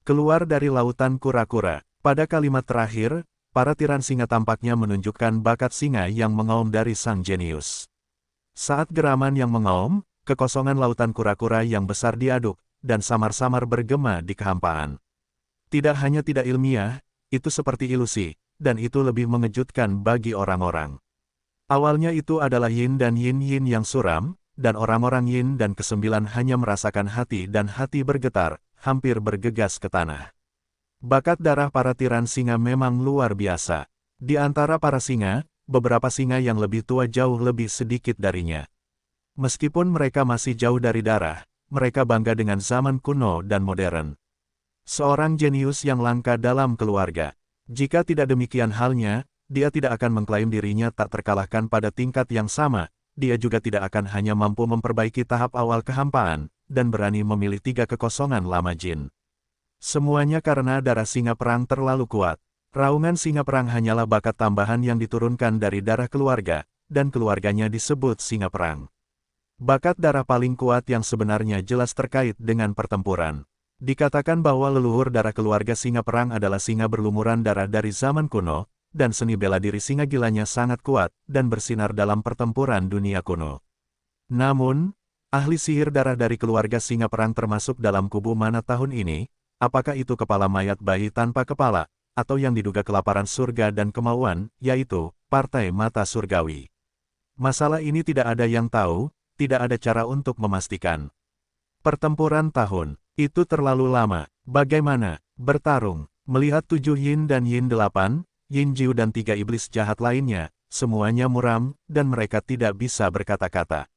Keluar dari lautan kura-kura. Pada kalimat terakhir, para tiran singa tampaknya menunjukkan bakat singa yang mengaum dari sang jenius. Saat geraman yang mengaum, kekosongan lautan kura-kura yang besar diaduk, dan samar-samar bergema di kehampaan. Tidak hanya tidak ilmiah, itu seperti ilusi, dan itu lebih mengejutkan bagi orang-orang. Awalnya itu adalah Yin dan Yin-Yin yang suram, dan orang-orang Yin dan ke-9 hanya merasakan hati dan hati bergetar, hampir bergegas ke tanah. Bakat darah para tiran singa memang luar biasa. Di antara para singa, beberapa singa yang lebih tua jauh lebih sedikit darinya. Meskipun mereka masih jauh dari darah, mereka bangga dengan zaman kuno dan modern. Seorang jenius yang langka dalam keluarga. Jika tidak demikian halnya, dia tidak akan mengklaim dirinya tak terkalahkan pada tingkat yang sama, dia juga tidak akan hanya mampu memperbaiki tahap awal kehampaan, dan berani memilih 3 kekosongan lama jin. Semuanya karena darah singa perang terlalu kuat. Raungan singa perang hanyalah bakat tambahan yang diturunkan dari darah keluarga, dan keluarganya disebut singa perang. Bakat darah paling kuat yang sebenarnya jelas terkait dengan pertempuran. Dikatakan bahwa leluhur darah keluarga singa perang adalah singa berlumuran darah dari zaman kuno, dan seni bela diri singa gilanya sangat kuat, dan bersinar dalam pertempuran dunia kuno. Namun, ahli sihir darah dari keluarga singa perang termasuk dalam kubu mana tahun ini? Apakah itu kepala mayat bayi tanpa kepala, atau yang diduga kelaparan surga dan kemauan, yaitu, Partai Mata Surgawi? Masalah ini tidak ada yang tahu, tidak ada cara untuk memastikan. Pertempuran tahun, itu terlalu lama. Bagaimana bertarung, melihat 7 yin dan yin 8, yin jiu dan 3 iblis jahat lainnya, semuanya muram, dan mereka tidak bisa berkata-kata.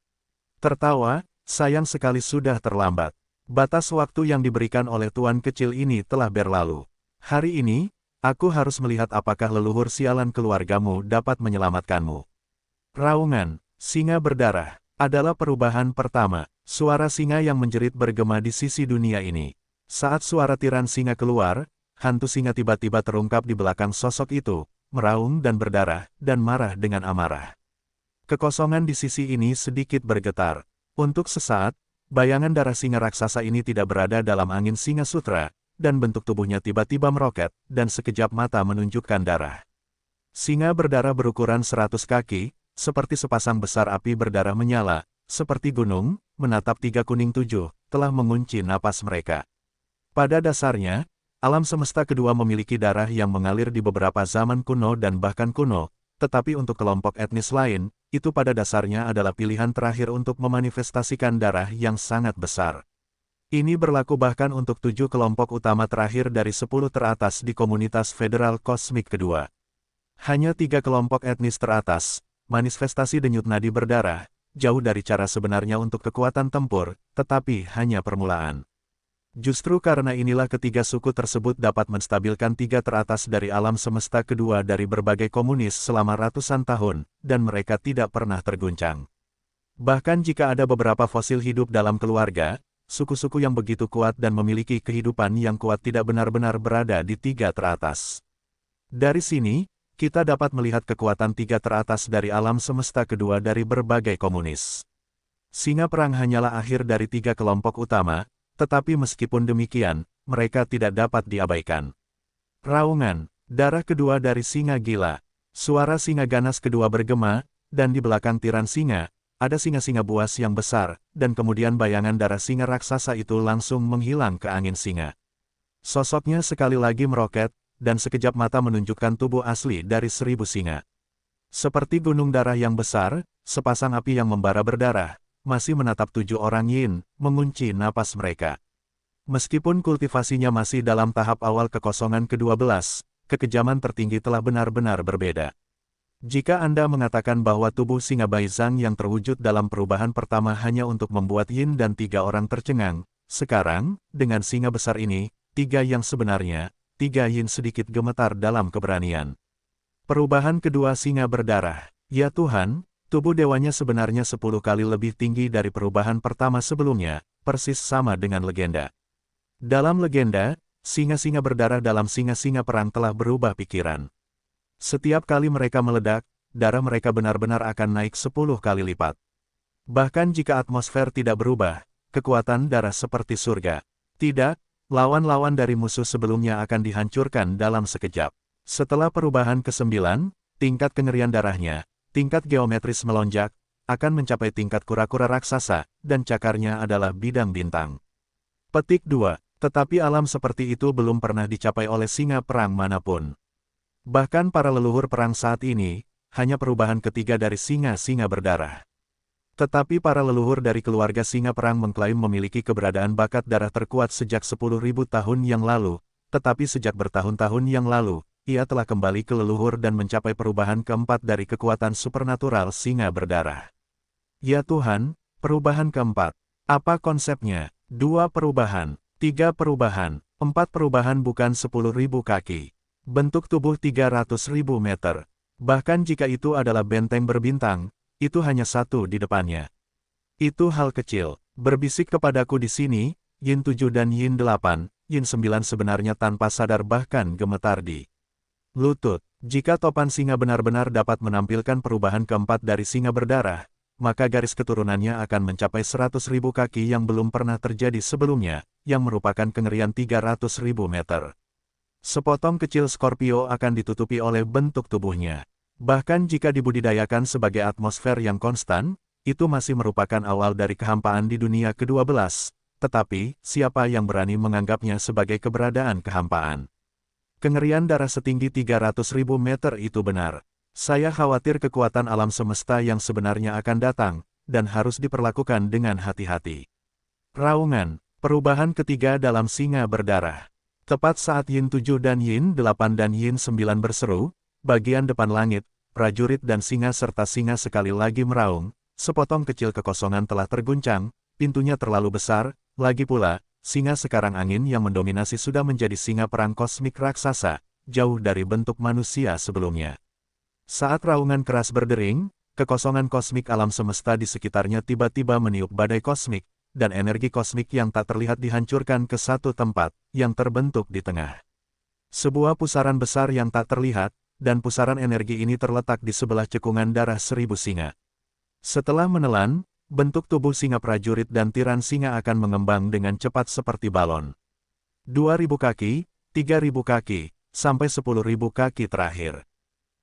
Tertawa, sayang sekali sudah terlambat. Batas waktu yang diberikan oleh tuan kecil ini telah berlalu. Hari ini, aku harus melihat apakah leluhur sialan keluargamu dapat menyelamatkanmu. Raungan, singa berdarah, adalah perubahan pertama. Suara singa yang menjerit bergema di sisi dunia ini. Saat suara tiran singa keluar, hantu singa tiba-tiba terungkap di belakang sosok itu, meraung dan berdarah, dan marah dengan amarah. Kekosongan di sisi ini sedikit bergetar. Untuk sesaat, bayangan darah singa raksasa ini tidak berada dalam angin singa sutra, dan bentuk tubuhnya tiba-tiba meroket, dan sekejap mata menunjukkan darah. Singa berdarah berukuran 100 kaki, seperti sepasang besar api berdarah menyala, seperti gunung, menatap 3 kuning 7, telah mengunci napas mereka. Pada dasarnya, alam semesta kedua memiliki darah yang mengalir di beberapa zaman kuno dan bahkan kuno, tetapi untuk kelompok etnis lain, itu pada dasarnya adalah pilihan terakhir untuk memanifestasikan darah yang sangat besar. Ini berlaku bahkan untuk 7 kelompok utama terakhir dari 10 teratas di komunitas federal kosmik kedua. Hanya 3 kelompok etnis teratas, manifestasi denyut nadi berdarah, jauh dari cara sebenarnya untuk kekuatan tempur, tetapi hanya permulaan. Justru karena inilah ketiga suku tersebut dapat menstabilkan 3 teratas dari alam semesta kedua dari berbagai komunis selama ratusan tahun, dan mereka tidak pernah terguncang. Bahkan jika ada beberapa fosil hidup dalam keluarga, suku-suku yang begitu kuat dan memiliki kehidupan yang kuat tidak benar-benar berada di 3 teratas. Dari sini, kita dapat melihat kekuatan 3 teratas dari alam semesta kedua dari berbagai komunis. Singa perang hanyalah akhir dari 3 kelompok utama, tetapi meskipun demikian, mereka tidak dapat diabaikan. Raungan, darah kedua dari singa gila. Suara singa ganas kedua bergema, dan di belakang tiran singa, ada singa-singa buas yang besar, dan kemudian bayangan darah singa raksasa itu langsung menghilang ke angin singa. Sosoknya sekali lagi meroket, dan sekejap mata menunjukkan tubuh asli dari 1000 singa. Seperti gunung darah yang besar, sepasang api yang membara berdarah, masih menatap 7 orang yin, mengunci napas mereka. Meskipun kultivasinya masih dalam tahap awal kekosongan ke-12, kekejaman tertinggi telah benar-benar berbeda. Jika Anda mengatakan bahwa tubuh singa Baizang yang terwujud dalam perubahan pertama hanya untuk membuat yin dan 3 orang tercengang, sekarang, dengan singa besar ini, 3 yang sebenarnya, 3 yin sedikit gemetar dalam keberanian. Perubahan kedua singa berdarah. Ya Tuhan, tubuh dewanya sebenarnya 10 kali lebih tinggi dari perubahan pertama sebelumnya, persis sama dengan legenda. Dalam legenda, singa-singa berdarah dalam singa-singa perang telah berubah pikiran. Setiap kali mereka meledak, darah mereka benar-benar akan naik 10 kali lipat. Bahkan jika atmosfer tidak berubah, kekuatan darah seperti surga. Tidak, lawan-lawan dari musuh sebelumnya akan dihancurkan dalam sekejap. Setelah perubahan ke-9, tingkat kengerian darahnya, tingkat geometris melonjak, akan mencapai tingkat kura-kura raksasa, dan cakarnya adalah bidang bintang. Petik 2. Tetapi alam seperti itu belum pernah dicapai oleh singa perang manapun. Bahkan para leluhur perang saat ini, hanya perubahan ketiga dari singa-singa berdarah. Tetapi para leluhur dari keluarga singa perang mengklaim memiliki keberadaan bakat darah terkuat sejak 10.000 tahun yang lalu, tetapi sejak bertahun-tahun yang lalu, ia telah kembali ke leluhur dan mencapai perubahan keempat dari kekuatan supernatural singa berdarah. Ya Tuhan, perubahan keempat. Apa konsepnya? 2 perubahan, 3 perubahan, 4 perubahan bukan 10.000 kaki. Bentuk tubuh 300.000 meter. Bahkan jika itu adalah benteng berbintang, itu hanya satu di depannya. Itu hal kecil. Berbisik kepadaku di sini, Yin 7 dan Yin 8, Yin 9 sebenarnya tanpa sadar bahkan gemetar di lutut. Jika topan singa benar-benar dapat menampilkan perubahan keempat dari singa berdarah, maka garis keturunannya akan mencapai 100.000 kaki yang belum pernah terjadi sebelumnya, yang merupakan kengerian 300.000 meter. Sepotong kecil Scorpio akan ditutupi oleh bentuk tubuhnya. Bahkan jika dibudidayakan sebagai atmosfer yang konstan, itu masih merupakan awal dari kehampaan di dunia ke-12, tetapi siapa yang berani menganggapnya sebagai keberadaan kehampaan? Kengerian darah setinggi 300.000 meter itu benar. Saya khawatir kekuatan alam semesta yang sebenarnya akan datang, dan harus diperlakukan dengan hati-hati. Raungan, perubahan ketiga dalam singa berdarah. Tepat saat Yin 7 dan Yin 8 dan Yin 9 berseru, bagian depan langit, prajurit dan singa serta singa sekali lagi meraung, sepotong kecil kekosongan telah terguncang, pintunya terlalu besar, lagi pula, singa sekarang angin yang mendominasi sudah menjadi singa perang kosmik raksasa, jauh dari bentuk manusia sebelumnya. Saat raungan keras berdering, kekosongan kosmik alam semesta di sekitarnya tiba-tiba meniup badai kosmik, dan energi kosmik yang tak terlihat dihancurkan ke satu tempat, yang terbentuk di tengah. Sebuah pusaran besar yang tak terlihat, dan pusaran energi ini terletak di sebelah cekungan darah 1000 singa. Setelah menelan, bentuk tubuh singa prajurit dan tiran singa akan mengembang dengan cepat seperti balon. 2.000 kaki, 3.000 kaki, sampai 10.000 kaki terakhir.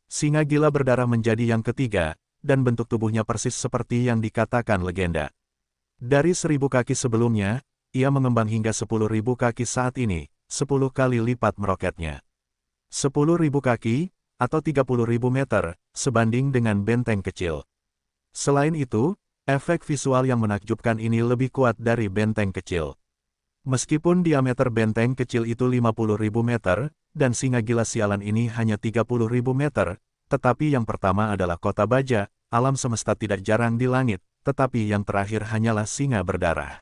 Singa gila berdarah menjadi yang ketiga, dan bentuk tubuhnya persis seperti yang dikatakan legenda. Dari 1.000 kaki sebelumnya, ia mengembang hingga 10.000 kaki saat ini, 10 kali lipat meroketnya. 10.000 kaki, atau 30.000 meter, sebanding dengan benteng kecil. Selain itu, efek visual yang menakjubkan ini lebih kuat dari benteng kecil. Meskipun diameter benteng kecil itu 50.000 meter, dan singa gila sialan ini hanya 30.000 meter, tetapi yang pertama adalah kota baja, alam semesta tidak jarang di langit, tetapi yang terakhir hanyalah singa berdarah.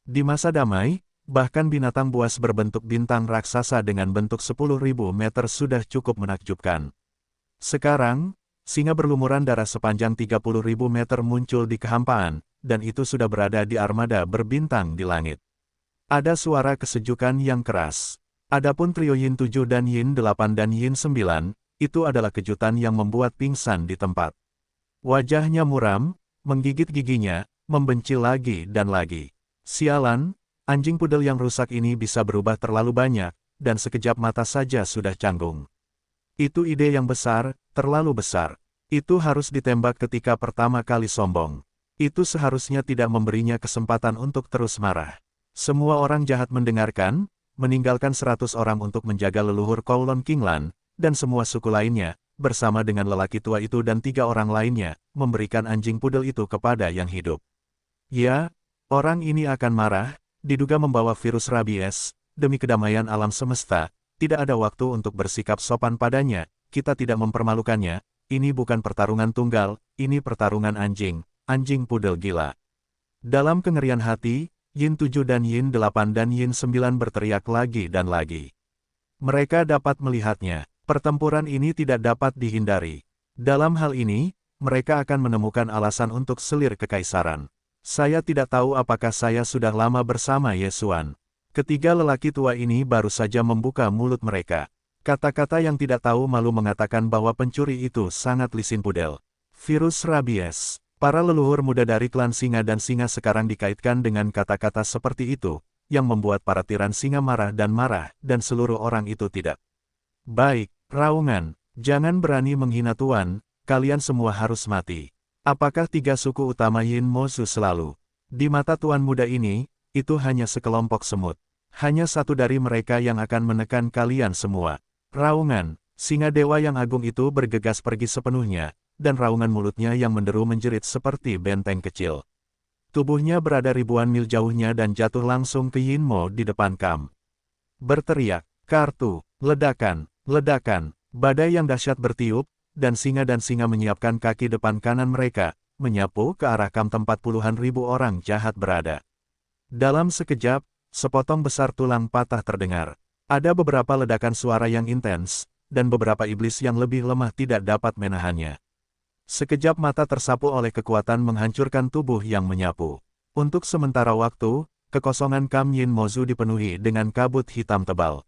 Di masa damai, bahkan binatang buas berbentuk bintang raksasa dengan bentuk 10.000 meter sudah cukup menakjubkan. Sekarang, singa berlumuran darah sepanjang 30.000 meter muncul di kehampaan, dan itu sudah berada di armada berbintang di langit. Ada suara kesejukan yang keras. Adapun trio Yin 7 dan Yin 8 dan Yin 9, itu adalah kejutan yang membuat pingsan di tempat. Wajahnya muram, menggigit giginya, membenci lagi dan lagi. Sialan, anjing pudel yang rusak ini bisa berubah terlalu banyak, dan sekejap mata saja sudah canggung. Itu ide yang besar, terlalu besar. Itu harus ditembak ketika pertama kali sombong. Itu seharusnya tidak memberinya kesempatan untuk terus marah. Semua orang jahat mendengarkan, meninggalkan 100 orang untuk menjaga leluhur Kowloon Kinglan, dan semua suku lainnya, bersama dengan lelaki tua itu dan 3 orang lainnya, memberikan anjing pudel itu kepada yang hidup. Ya, orang ini akan marah, diduga membawa virus rabies, demi kedamaian alam semesta, tidak ada waktu untuk bersikap sopan padanya, kita tidak mempermalukannya, ini bukan pertarungan tunggal, ini pertarungan anjing, anjing pudel gila. Dalam kengerian hati, Yin 7 dan Yin 8 dan Yin 9 berteriak lagi dan lagi. Mereka dapat melihatnya, pertempuran ini tidak dapat dihindari. Dalam hal ini, mereka akan menemukan alasan untuk selir kekaisaran. Saya tidak tahu apakah saya sudah lama bersama Yesuan. Ketiga lelaki tua ini baru saja membuka mulut mereka. Kata-kata yang tidak tahu malu mengatakan bahwa pencuri itu sangat licin pudel. Virus rabies. Para leluhur muda dari klan singa dan singa sekarang dikaitkan dengan kata-kata seperti itu, yang membuat para tiran singa marah, dan seluruh orang itu tidak. Baik, raungan, jangan berani menghina Tuan, kalian semua harus mati. Apakah 3 suku utama Yin Mosu selalu? Di mata Tuan muda ini, itu hanya sekelompok semut. Hanya satu dari mereka yang akan menekan kalian semua. Raungan, singa dewa yang agung itu bergegas pergi sepenuhnya, dan raungan mulutnya yang menderu menjerit seperti benteng kecil. Tubuhnya berada ribuan mil jauhnya dan jatuh langsung ke Yin Mo di depan Kam. Berteriak, Kartu, ledakan, ledakan, badai yang dahsyat bertiup, dan singa menyiapkan kaki depan kanan mereka, menyapu ke arah kamp tempat puluhan ribu orang jahat berada. Dalam sekejap, sepotong besar tulang patah terdengar. Ada beberapa ledakan suara yang intens, dan beberapa iblis yang lebih lemah tidak dapat menahannya. Sekejap mata tersapu oleh kekuatan menghancurkan tubuh yang menyapu. Untuk sementara waktu, kekosongan Kam Yin Mozu dipenuhi dengan kabut hitam tebal.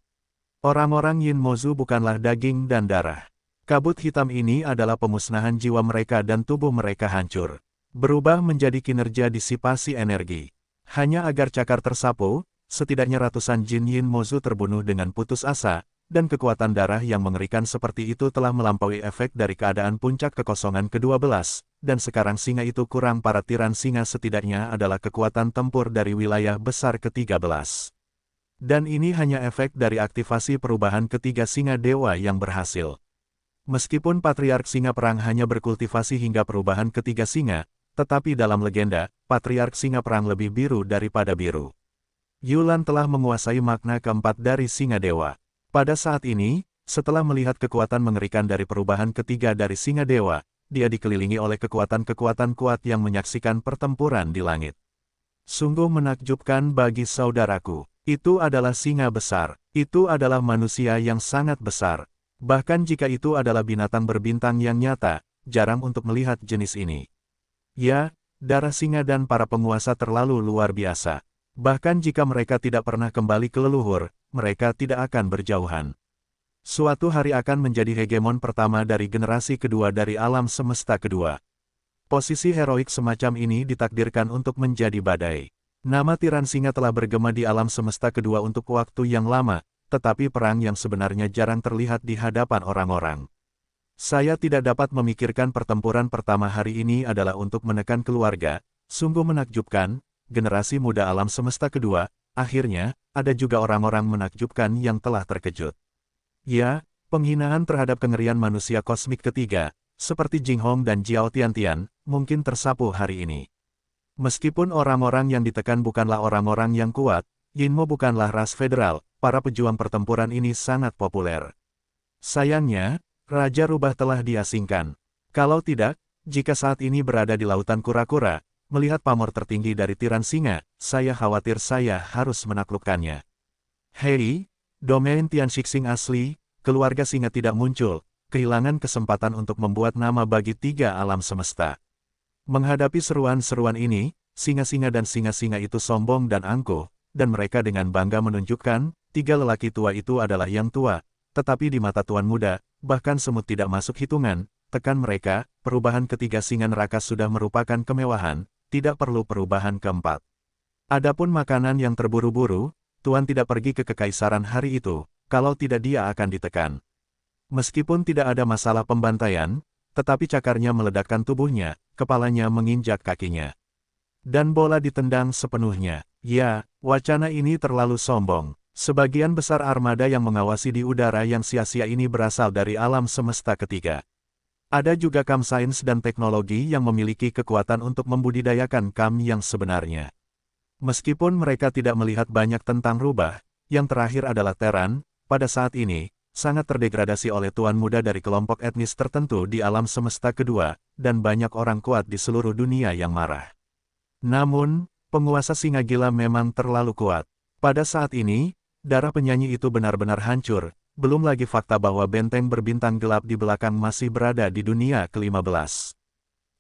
Orang-orang Yin Mozu bukanlah daging dan darah. Kabut hitam ini adalah pemusnahan jiwa mereka dan tubuh mereka hancur. Berubah menjadi kinerja disipasi energi. Hanya agar cakar tersapu, setidaknya ratusan Jin Yin Mozu terbunuh dengan putus asa, dan kekuatan darah yang mengerikan seperti itu telah melampaui efek dari keadaan puncak kekosongan ke-12, dan sekarang singa itu kurang para tiran singa setidaknya adalah kekuatan tempur dari wilayah besar ke-13. Dan ini hanya efek dari aktivasi perubahan ketiga singa dewa yang berhasil. Meskipun Patriark Singa Perang hanya berkultivasi hingga perubahan ketiga singa, tetapi dalam legenda, Patriark Singa Perang lebih biru daripada biru. Yulan telah menguasai makna keempat dari Singa Dewa. Pada saat ini, setelah melihat kekuatan mengerikan dari perubahan ketiga dari Singa Dewa, dia dikelilingi oleh kekuatan-kekuatan kuat yang menyaksikan pertempuran di langit. Sungguh menakjubkan bagi saudaraku. Itu adalah singa besar. Itu adalah manusia yang sangat besar. Bahkan jika itu adalah binatang berbintang yang nyata, jarang untuk melihat jenis ini. Ya, darah singa dan para penguasa terlalu luar biasa. Bahkan jika mereka tidak pernah kembali ke leluhur, mereka tidak akan berjauhan. Suatu hari akan menjadi hegemon pertama dari generasi kedua dari alam semesta kedua. Posisi heroik semacam ini ditakdirkan untuk menjadi badai. Nama tiran singa telah bergema di alam semesta kedua untuk waktu yang lama, tetapi perang yang sebenarnya jarang terlihat di hadapan orang-orang. Saya tidak dapat memikirkan pertempuran pertama hari ini adalah untuk menekan keluarga, sungguh menakjubkan, generasi muda alam semesta kedua, akhirnya, ada juga orang-orang menakjubkan yang telah terkejut. Ya, penghinaan terhadap kengerian manusia kosmik ketiga, seperti Jing Hong dan Jiao Tiantian, mungkin tersapu hari ini. Meskipun orang-orang yang ditekan bukanlah orang-orang yang kuat, Yinmo bukanlah ras federal, para pejuang pertempuran ini sangat populer. Sayangnya, Raja Rubah telah diasingkan. Kalau tidak, jika saat ini berada di lautan kura-kura, melihat pamor tertinggi dari tiran singa, saya khawatir saya harus menaklukkannya. Hei, domain Tian Shixing asli, keluarga singa tidak muncul, kehilangan kesempatan untuk membuat nama bagi tiga alam semesta. Menghadapi seruan-seruan ini, singa-singa dan singa-singa itu sombong dan angkuh, dan mereka dengan bangga menunjukkan, tiga lelaki tua itu adalah yang tua, tetapi di mata tuan muda, bahkan semut tidak masuk hitungan, tekan mereka, perubahan ketiga singa neraka sudah merupakan kemewahan, tidak perlu perubahan keempat. Adapun makanan yang terburu-buru, tuan tidak pergi ke kekaisaran hari itu, kalau tidak dia akan ditekan. Meskipun tidak ada masalah pembantaian, tetapi cakarnya meledakkan tubuhnya, kepalanya menginjak kakinya. Dan bola ditendang sepenuhnya. Ya, wacana ini terlalu sombong. Sebagian besar armada yang mengawasi di udara yang sia-sia ini berasal dari alam semesta ketiga. Ada juga kam sains dan teknologi yang memiliki kekuatan untuk membudidayakan kam yang sebenarnya. Meskipun mereka tidak melihat banyak tentang rubah, yang terakhir adalah Teran, pada saat ini, sangat terdegradasi oleh tuan muda dari kelompok etnis tertentu di alam semesta kedua, dan banyak orang kuat di seluruh dunia yang marah. Namun, penguasa singa gila memang terlalu kuat. Pada saat ini, darah penyanyi itu benar-benar hancur, belum lagi fakta bahwa benteng berbintang gelap di belakang masih berada di dunia ke-15.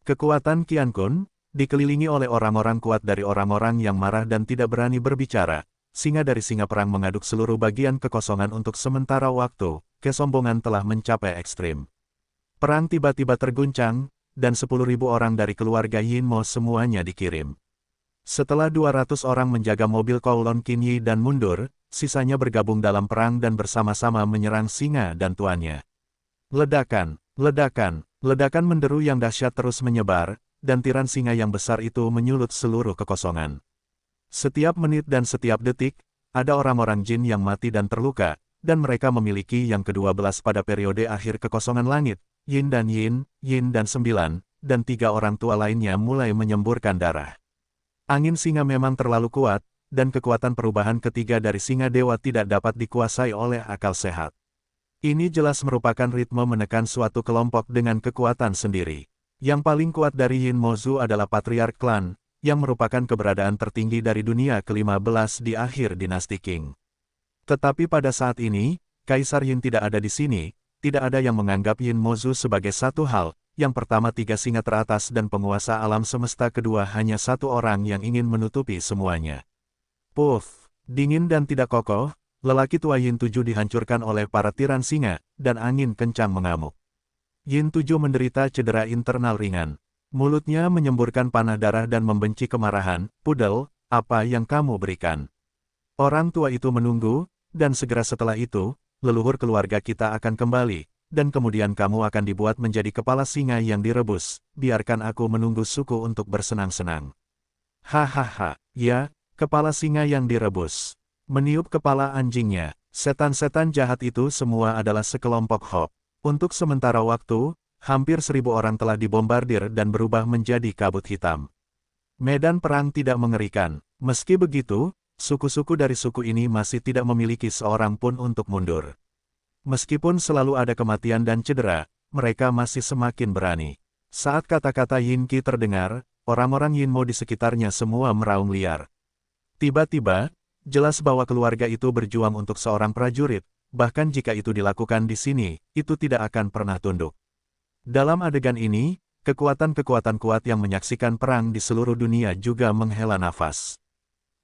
Kekuatan Qian Kun, dikelilingi oleh orang-orang kuat dari orang-orang yang marah dan tidak berani berbicara. Singa dari singa perang mengaduk seluruh bagian kekosongan untuk sementara waktu, kesombongan telah mencapai ekstrim. Perang tiba-tiba terguncang, dan 10.000 orang dari keluarga Yinmo semuanya dikirim. Setelah 200 orang menjaga mobil Kowloon Kinyi dan mundur, sisanya bergabung dalam perang dan bersama-sama menyerang singa dan tuannya. Ledakan, ledakan, ledakan menderu yang dahsyat terus menyebar, dan tiran singa yang besar itu menyulut seluruh kekosongan. Setiap menit dan setiap detik, ada orang-orang jin yang mati dan terluka, dan mereka memiliki yang ke-12 pada periode akhir kekosongan langit, Yin dan 9, dan 3 orang tua lainnya mulai menyemburkan darah. Angin singa memang terlalu kuat, dan kekuatan perubahan ketiga dari singa dewa tidak dapat dikuasai oleh akal sehat. Ini jelas merupakan ritme menekan suatu kelompok dengan kekuatan sendiri. Yang paling kuat dari Yin Mozu adalah Patriark Klan, yang merupakan keberadaan tertinggi dari dunia ke-15 di akhir dinasti Qing. Tetapi pada saat ini, Kaisar Yin tidak ada di sini, tidak ada yang menganggap Yin Mozu sebagai satu hal. Yang pertama tiga singa teratas dan penguasa alam semesta, kedua hanya satu orang yang ingin menutupi semuanya. Puff, dingin dan tidak kokoh, lelaki tua Yin 7 dihancurkan oleh para tiran singa, dan angin kencang mengamuk. Yin 7 menderita cedera internal ringan. Mulutnya menyemburkan panah darah dan membenci kemarahan. Pudel, apa yang kamu berikan? Orang tua itu menunggu, dan segera setelah itu, leluhur keluarga kita akan kembali, dan kemudian kamu akan dibuat menjadi kepala singa yang direbus. Biarkan aku menunggu suku untuk bersenang-senang. Hahaha, ya, kepala singa yang direbus. Meniup kepala anjingnya, setan-setan jahat itu semua adalah sekelompok hop. Untuk sementara waktu, hampir 1000 orang telah dibombardir dan berubah menjadi kabut hitam. Medan perang tidak mengerikan. Meski begitu, suku-suku dari suku ini masih tidak memiliki seorang pun untuk mundur. Meskipun selalu ada kematian dan cedera, mereka masih semakin berani. Saat kata-kata Yin Qi terdengar, orang-orang Yinmo di sekitarnya semua meraung liar. Tiba-tiba, jelas bahwa keluarga itu berjuang untuk seorang prajurit. Bahkan jika itu dilakukan di sini, itu tidak akan pernah tunduk. Dalam adegan ini, kekuatan-kekuatan kuat yang menyaksikan perang di seluruh dunia juga menghela nafas.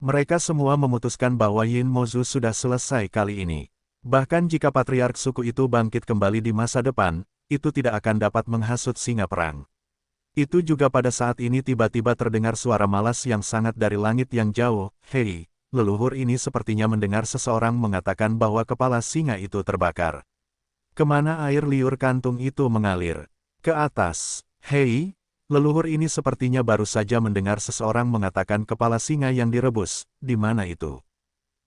Mereka semua memutuskan bahwa Yin Mozu sudah selesai kali ini. Bahkan jika patriark suku itu bangkit kembali di masa depan, itu tidak akan dapat menghasut singa perang. Itu juga pada saat ini tiba-tiba terdengar suara malas yang sangat dari langit yang jauh. Hei! Leluhur ini sepertinya mendengar seseorang mengatakan bahwa kepala singa itu terbakar. Kemana air liur kantung itu mengalir? Ke atas. Hei, leluhur ini sepertinya baru saja mendengar seseorang mengatakan kepala singa yang direbus. Di mana itu?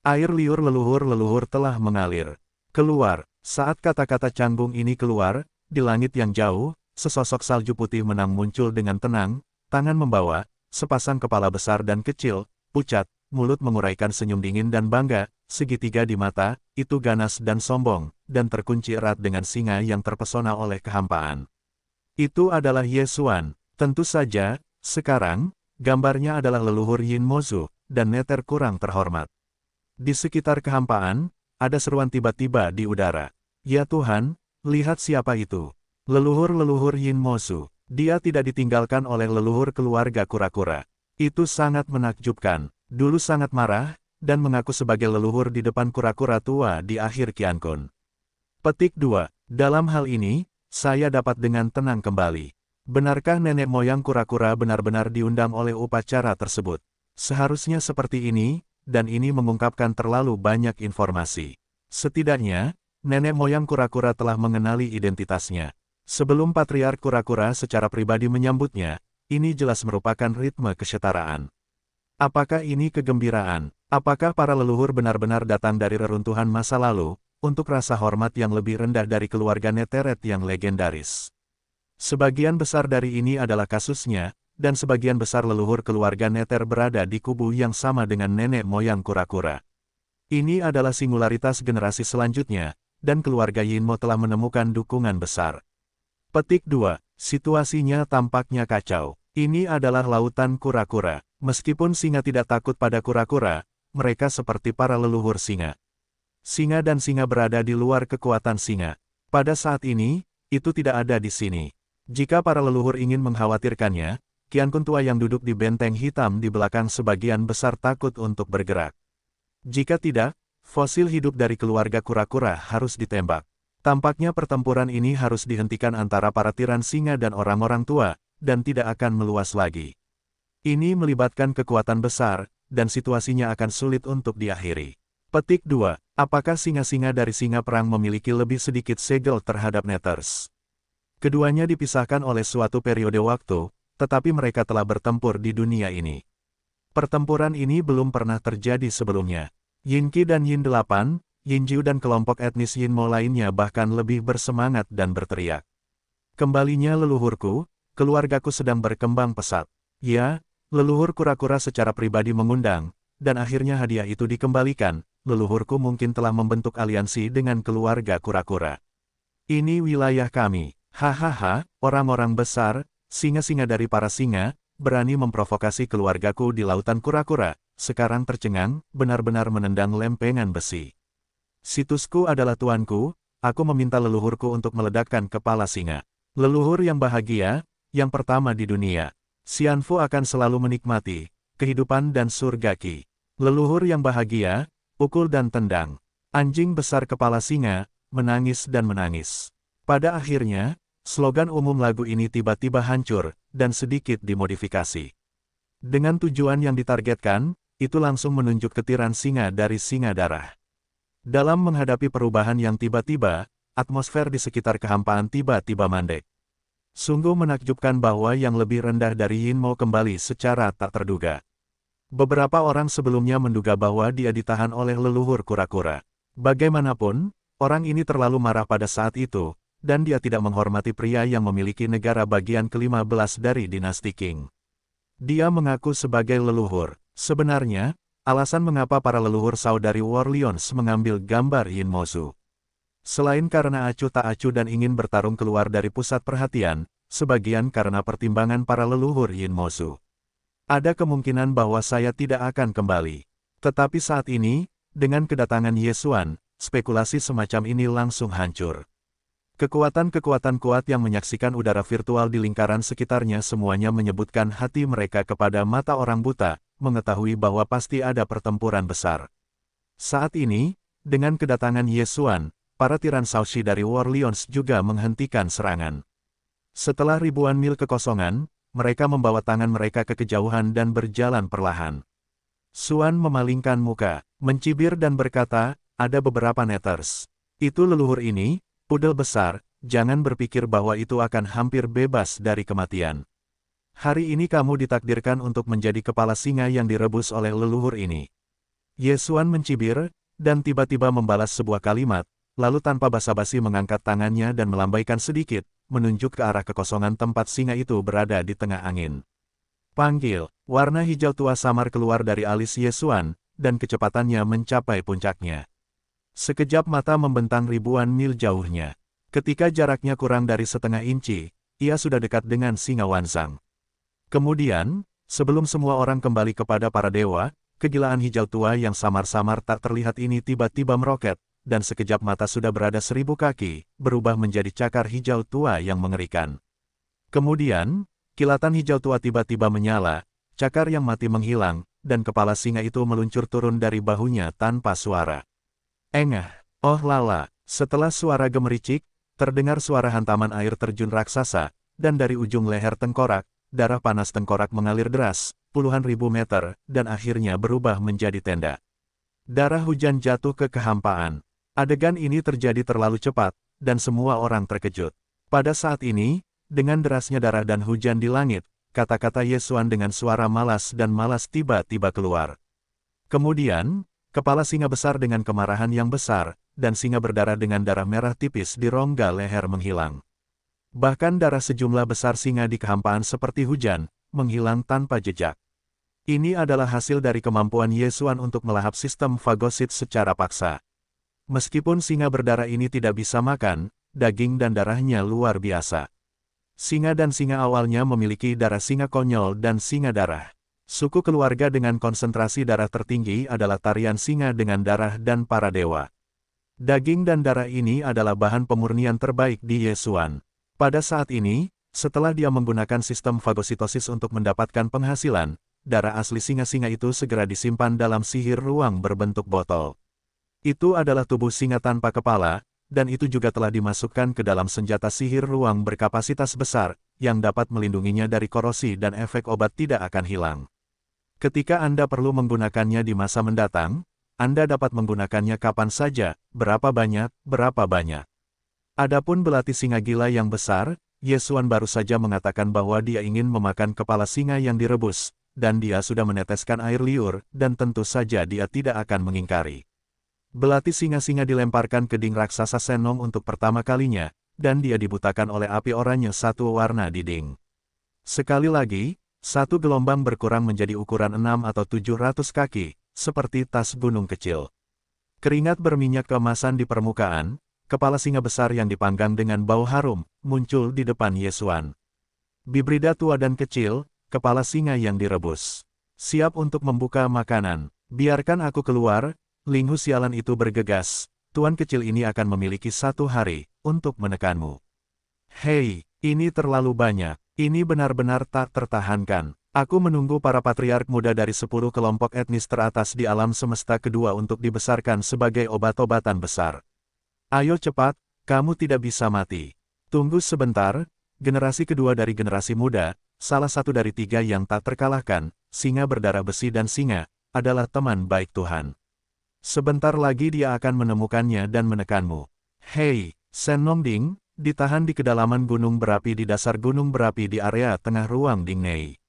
Air liur leluhur-leluhur telah mengalir. Keluar. Saat kata-kata canggung ini keluar, di langit yang jauh, sesosok salju putih menang muncul dengan tenang, tangan membawa, sepasang kepala besar dan kecil, pucat, mulut menguraikan senyum dingin dan bangga, segitiga di mata, itu ganas dan sombong, dan terkunci erat dengan singa yang terpesona oleh kehampaan. Itu adalah Ye Xuan. Tentu saja, sekarang, gambarnya adalah leluhur Yin Mozu, dan neter kurang terhormat. Di sekitar kehampaan, ada seruan tiba-tiba di udara. Ya Tuhan, lihat siapa itu. Leluhur-leluhur Yin Mozu. Dia tidak ditinggalkan oleh leluhur keluarga kura-kura. Itu sangat menakjubkan. Dulu sangat marah, dan mengaku sebagai leluhur di depan kura-kura tua di akhir Qiankun. Petik 2. Dalam hal ini, saya dapat dengan tenang kembali. Benarkah nenek moyang kura-kura benar-benar diundang oleh upacara tersebut? Seharusnya seperti ini, dan ini mengungkapkan terlalu banyak informasi. Setidaknya, nenek moyang kura-kura telah mengenali identitasnya. Sebelum patriark kura-kura secara pribadi menyambutnya, ini jelas merupakan ritme kesetaraan. Apakah ini kegembiraan? Apakah para leluhur benar-benar datang dari reruntuhan masa lalu, untuk rasa hormat yang lebih rendah dari keluarga Neteret yang legendaris? Sebagian besar dari ini adalah kasusnya, dan sebagian besar leluhur keluarga Neter berada di kubu yang sama dengan nenek moyang kura-kura. Ini adalah singularitas generasi selanjutnya, dan keluarga Yinmo telah menemukan dukungan besar. Petik 2. Situasinya tampaknya kacau. Ini adalah lautan kura-kura. Meskipun singa tidak takut pada kura-kura, mereka seperti para leluhur singa. Singa dan singa berada di luar kekuatan singa. Pada saat ini, itu tidak ada di sini. Jika para leluhur ingin mengkhawatirkannya, Qiankun tua yang duduk di benteng hitam di belakang sebagian besar takut untuk bergerak. Jika tidak, fosil hidup dari keluarga kura-kura harus ditembak. Tampaknya pertempuran ini harus dihentikan antara para tiran singa dan orang-orang tua, dan tidak akan meluas lagi. Ini melibatkan kekuatan besar, dan situasinya akan sulit untuk diakhiri. Petik 2. Apakah singa-singa dari singa perang memiliki lebih sedikit segel terhadap Nethers? Keduanya dipisahkan oleh suatu periode waktu, tetapi mereka telah bertempur di dunia ini. Pertempuran ini belum pernah terjadi sebelumnya. Yin Qi dan Yin 8, Yin Jiu dan kelompok etnis Yinmo lainnya bahkan lebih bersemangat dan berteriak. Kembalinya leluhurku, keluargaku sedang berkembang pesat. Ya, leluhur kura-kura secara pribadi mengundang, dan akhirnya hadiah itu dikembalikan, leluhurku mungkin telah membentuk aliansi dengan keluarga kura-kura. Ini wilayah kami. Hahaha, orang-orang besar, singa-singa dari para singa, berani memprovokasi keluargaku di lautan kura-kura, sekarang tercengang, benar-benar menendang lempengan besi. Situsku adalah tuanku, aku meminta leluhurku untuk meledakkan kepala singa. Leluhur yang bahagia, yang pertama di dunia. Xianfu akan selalu menikmati kehidupan dan surga Qi. Leluhur yang bahagia, pukul dan tendang. Anjing besar kepala singa, menangis dan menangis. Pada akhirnya, slogan umum lagu ini tiba-tiba hancur, dan sedikit dimodifikasi. Dengan tujuan yang ditargetkan, itu langsung menunjuk ketiran singa dari singa darah. Dalam menghadapi perubahan yang tiba-tiba, atmosfer di sekitar kehampaan tiba-tiba mandek. Sungguh menakjubkan bahwa yang lebih rendah dari Yin Mo kembali secara tak terduga. Beberapa orang sebelumnya menduga bahwa dia ditahan oleh leluhur kura-kura. Bagaimanapun, orang ini terlalu marah pada saat itu, dan dia tidak menghormati pria yang memiliki negara bagian ke-15 dari dinasti Qing. Dia mengaku sebagai leluhur. Sebenarnya, alasan mengapa para leluhur saudari Warlions mengambil gambar Yin Mozu. Selain karena acuh tak acuh dan ingin bertarung keluar dari pusat perhatian, sebagian karena pertimbangan para leluhur Yin Mozu. Ada kemungkinan bahwa saya tidak akan kembali. Tetapi saat ini, dengan kedatangan Yesuan, spekulasi semacam ini langsung hancur. Kekuatan-kekuatan kuat yang menyaksikan udara virtual di lingkaran sekitarnya semuanya menyebutkan hati mereka kepada mata orang buta, mengetahui bahwa pasti ada pertempuran besar. Saat ini, dengan kedatangan Yesuan, para tiran Shaoxi dari Warlions juga menghentikan serangan. Setelah ribuan mil kekosongan, mereka membawa tangan mereka ke kejauhan dan berjalan perlahan. Xuan memalingkan muka, mencibir dan berkata, ada beberapa neters. Itu leluhur ini, pudel besar, jangan berpikir bahwa itu akan hampir bebas dari kematian. Hari ini kamu ditakdirkan untuk menjadi kepala singa yang direbus oleh leluhur ini. Yesuan mencibir, dan tiba-tiba membalas sebuah kalimat, lalu tanpa basa-basi mengangkat tangannya dan melambaikan sedikit, menunjuk ke arah kekosongan tempat singa itu berada di tengah angin. Panggil, warna hijau tua samar keluar dari alis Yesuan, dan kecepatannya mencapai puncaknya. Sekejap mata membentang ribuan mil jauhnya. Ketika jaraknya kurang dari setengah inci, ia sudah dekat dengan singa Wanzang. Kemudian, sebelum semua orang kembali kepada para dewa, kegilaan hijau tua yang samar-samar tak terlihat ini tiba-tiba meroket, dan sekejap mata sudah berada 1000 kaki, berubah menjadi cakar hijau tua yang mengerikan. Kemudian, kilatan hijau tua tiba-tiba menyala, cakar yang mati menghilang, dan kepala singa itu meluncur turun dari bahunya tanpa suara. Engah, oh lala, setelah suara gemericik, terdengar suara hantaman air terjun raksasa, dan dari ujung leher tengkorak, darah panas tengkorak mengalir deras, puluhan ribu meter, dan akhirnya berubah menjadi tenda. Darah hujan jatuh ke kehampaan. Adegan ini terjadi terlalu cepat, dan semua orang terkejut. Pada saat ini, dengan derasnya darah dan hujan di langit, kata-kata Yesuan dengan suara malas dan malas tiba-tiba keluar. Kemudian, kepala singa besar dengan kemarahan yang besar, dan singa berdarah dengan darah merah tipis di rongga leher menghilang. Bahkan darah sejumlah besar singa di kehampaan seperti hujan, menghilang tanpa jejak. Ini adalah hasil dari kemampuan Yesuan untuk melahap sistem fagosit secara paksa. Meskipun singa berdarah ini tidak bisa makan, daging dan darahnya luar biasa. Singa dan singa awalnya memiliki darah singa konyol dan singa darah. Suku keluarga dengan konsentrasi darah tertinggi adalah tarian singa dengan darah dan para dewa. Daging dan darah ini adalah bahan pemurnian terbaik di Yesuan. Pada saat ini, setelah dia menggunakan sistem fagositosis untuk mendapatkan penghasilan, darah asli singa-singa itu segera disimpan dalam sihir ruang berbentuk botol. Itu adalah tubuh singa tanpa kepala, dan itu juga telah dimasukkan ke dalam senjata sihir ruang berkapasitas besar, yang dapat melindunginya dari korosi dan efek obat tidak akan hilang. Ketika Anda perlu menggunakannya di masa mendatang, Anda dapat menggunakannya kapan saja, berapa banyak. Adapun belati singa gila yang besar, Yesuan baru saja mengatakan bahwa dia ingin memakan kepala singa yang direbus, dan dia sudah meneteskan air liur, dan tentu saja dia tidak akan mengingkari. Belati singa-singa dilemparkan ke dinding raksasa Senong untuk pertama kalinya, dan dia dibutakan oleh api oranye satu warna di dinding. Sekali lagi, satu gelombang berkurang menjadi ukuran 6 atau 700 kaki, seperti tas gunung kecil. Keringat berminyak keemasan di permukaan, kepala singa besar yang dipanggang dengan bau harum, muncul di depan Yesuan. Bibrida tua dan kecil, kepala singa yang direbus. Siap untuk membuka makanan. Biarkan aku keluar, Linghu sialan itu bergegas. Tuan kecil ini akan memiliki 1 hari untuk menekanmu. Hei, ini terlalu banyak. Ini benar-benar tak tertahankan. Aku menunggu para patriark muda dari 10 kelompok etnis teratas di alam semesta kedua untuk dibesarkan sebagai obat-obatan besar. Ayo cepat, kamu tidak bisa mati. Tunggu sebentar, generasi kedua dari generasi muda, salah satu dari 3 yang tak terkalahkan, singa berdarah besi dan singa, adalah teman baik Tuhan. Sebentar lagi dia akan menemukannya dan menekanmu. Hei, Sen Nongding, ditahan di kedalaman gunung berapi di dasar gunung berapi di area tengah ruang Dingnei.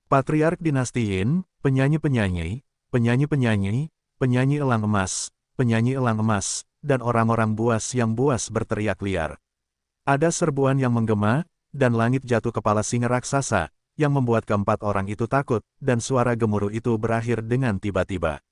Patriark dinasti Yin, penyanyi-penyanyi, penyanyi-penyanyi, penyanyi elang emas, dan orang-orang buas yang buas berteriak liar. Ada serbuan yang menggema, dan langit jatuh kepala singa raksasa, yang membuat keempat orang itu takut, dan suara gemuruh itu berakhir dengan tiba-tiba.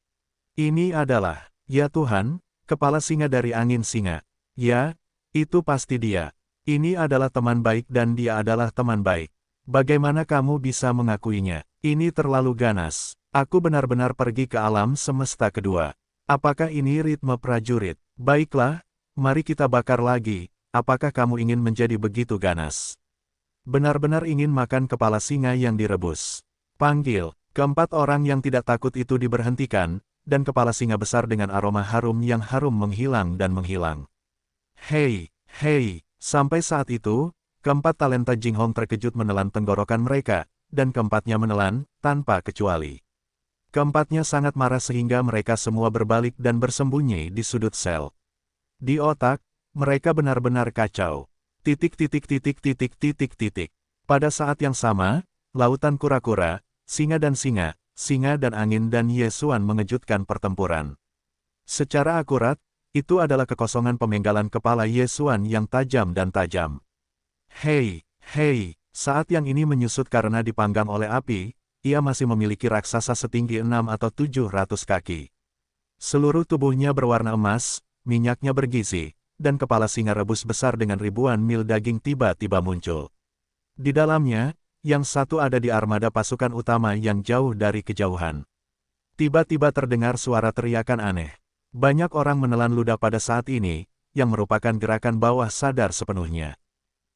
Ini adalah, ya Tuhan, kepala singa dari angin singa. Ya, itu pasti dia. Ini adalah teman baik dan dia adalah teman baik. Bagaimana kamu bisa mengakuinya? Ini terlalu ganas. Aku benar-benar pergi ke alam semesta kedua. Apakah ini ritme prajurit? Baiklah, mari kita bakar lagi. Apakah kamu ingin menjadi begitu ganas? Benar-benar ingin makan kepala singa yang direbus. Panggil, keempat orang yang tidak takut itu diberhentikan, dan kepala singa besar dengan aroma harum yang harum menghilang dan menghilang. Hei, hei, sampai saat itu, keempat talenta Jinghong terkejut menelan tenggorokan mereka, dan keempatnya menelan, tanpa kecuali. Keempatnya sangat marah sehingga mereka semua berbalik dan bersembunyi di sudut sel. Di otak, mereka benar-benar kacau. Pada saat yang sama, lautan kura-kura, singa dan angin dan Yesuan mengejutkan pertempuran. Secara akurat, itu adalah kekosongan pemenggalan kepala Yesuan yang tajam dan tajam. Hei, hei, saat yang ini menyusut karena dipanggang oleh api, ia masih memiliki raksasa setinggi 6 atau 700 kaki. Seluruh tubuhnya berwarna emas, minyaknya bergizi, dan kepala singa rebus besar dengan ribuan mil daging tiba-tiba muncul. Di dalamnya, yang satu ada di armada pasukan utama yang jauh dari kejauhan. Tiba-tiba terdengar suara teriakan aneh. Banyak orang menelan ludah pada saat ini, yang merupakan gerakan bawah sadar sepenuhnya.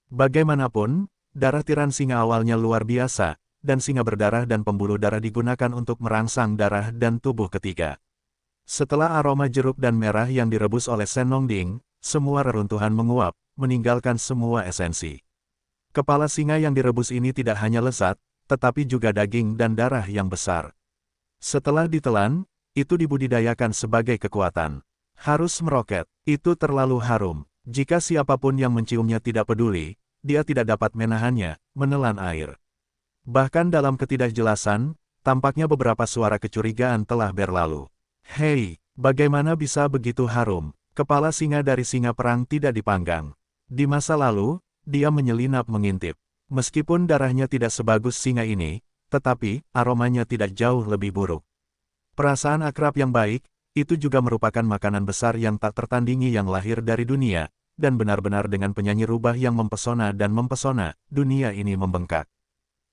Bagaimanapun, darah tiran singa awalnya luar biasa, dan singa berdarah dan pembuluh darah digunakan untuk merangsang darah dan tubuh ketiga. Setelah aroma jeruk dan merah yang direbus oleh Sen Nongding, semua reruntuhan menguap, meninggalkan semua esensi. Kepala singa yang direbus ini tidak hanya lezat, tetapi juga daging dan darah yang besar. Setelah ditelan, itu dibudidayakan sebagai kekuatan. Harus meroket, itu terlalu harum. Jika siapapun yang menciumnya tidak peduli, dia tidak dapat menahannya, menelan air. Bahkan dalam ketidakjelasan, tampaknya beberapa suara kecurigaan telah berlalu. Hei, bagaimana bisa begitu harum? Kepala singa dari singa perang tidak dipanggang. Di masa lalu, dia menyelinap mengintip. Meskipun darahnya tidak sebagus singa ini, tetapi aromanya tidak jauh lebih buruk. Perasaan akrab yang baik, itu juga merupakan makanan besar yang tak tertandingi yang lahir dari dunia, dan benar-benar dengan penyanyi rubah yang mempesona dan mempesona, dunia ini membengkak.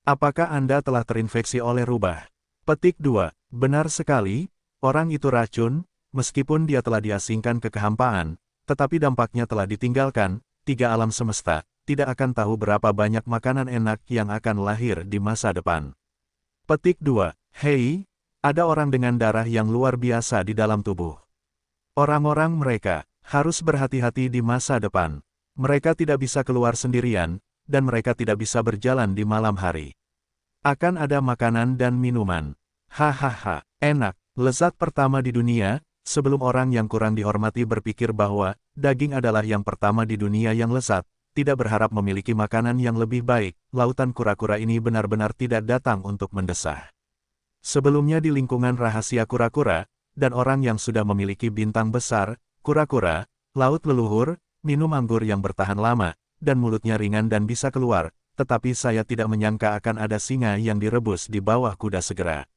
Apakah Anda telah terinfeksi oleh rubah? Petik 2. Benar sekali, orang itu racun. Meskipun dia telah diasingkan ke kehampaan, tetapi dampaknya telah ditinggalkan, 3 alam semesta, tidak akan tahu berapa banyak makanan enak yang akan lahir di masa depan. Petik 2. Hei, ada orang dengan darah yang luar biasa di dalam tubuh. Orang-orang mereka harus berhati-hati di masa depan. Mereka tidak bisa keluar sendirian, dan mereka tidak bisa berjalan di malam hari. Akan ada makanan dan minuman. Hahaha, enak, lezat pertama di dunia. Sebelum orang yang kurang dihormati berpikir bahwa daging adalah yang pertama di dunia yang lezat, tidak berharap memiliki makanan yang lebih baik, lautan kura-kura ini benar-benar tidak datang untuk mendesah. Sebelumnya di lingkungan rahasia kura-kura, dan orang yang sudah memiliki bintang besar, kura-kura, laut leluhur, minum anggur yang bertahan lama, dan mulutnya ringan dan bisa keluar, tetapi saya tidak menyangka akan ada singa yang direbus di bawah kuda segera.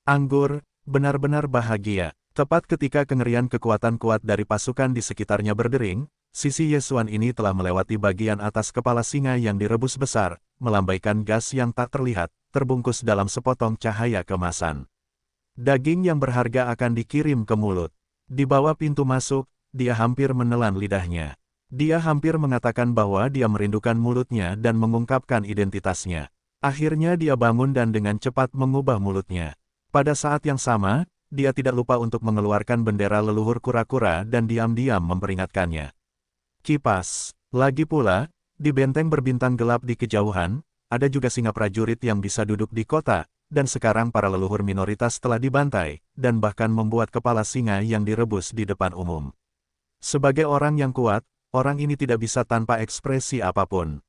Anggur, benar-benar bahagia. Tepat ketika kengerian kekuatan kuat dari pasukan di sekitarnya berdering, sisi Yesuan ini telah melewati bagian atas kepala singa yang direbus besar, melambaikan gas yang tak terlihat, terbungkus dalam sepotong cahaya kemasan. Daging yang berharga akan dikirim ke mulut. Di bawah pintu masuk, dia hampir menelan lidahnya. Dia hampir mengatakan bahwa dia merindukan mulutnya dan mengungkapkan identitasnya. Akhirnya dia bangun dan dengan cepat mengubah mulutnya. Pada saat yang sama, dia tidak lupa untuk mengeluarkan bendera leluhur kura-kura dan diam-diam memperingatkannya. Kipas. Lagi pula, di benteng berbintang gelap di kejauhan, ada juga singa prajurit yang bisa duduk di kota, dan sekarang para leluhur minoritas telah dibantai, dan bahkan membuat kepala singa yang direbus di depan umum. Sebagai orang yang kuat, orang ini tidak bisa tanpa ekspresi apapun.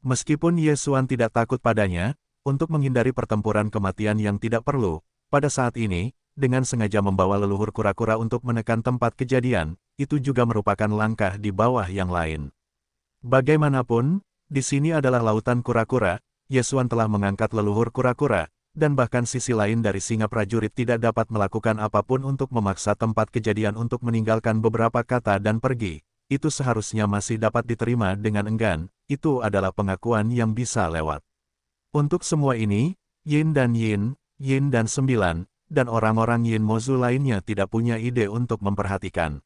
Meskipun Yesuan tidak takut padanya, untuk menghindari pertempuran kematian yang tidak perlu, pada saat ini, dengan sengaja membawa leluhur kura-kura untuk menekan tempat kejadian, itu juga merupakan langkah di bawah yang lain. Bagaimanapun, di sini adalah lautan kura-kura, Yesuan telah mengangkat leluhur kura-kura, dan bahkan sisi lain dari singa prajurit tidak dapat melakukan apapun untuk memaksa tempat kejadian untuk meninggalkan beberapa kata dan pergi. Itu seharusnya masih dapat diterima dengan enggan, itu adalah pengakuan yang bisa lewat. Untuk semua ini, Yin dan 9, dan orang-orang Yin Mozu lainnya tidak punya ide untuk memperhatikan.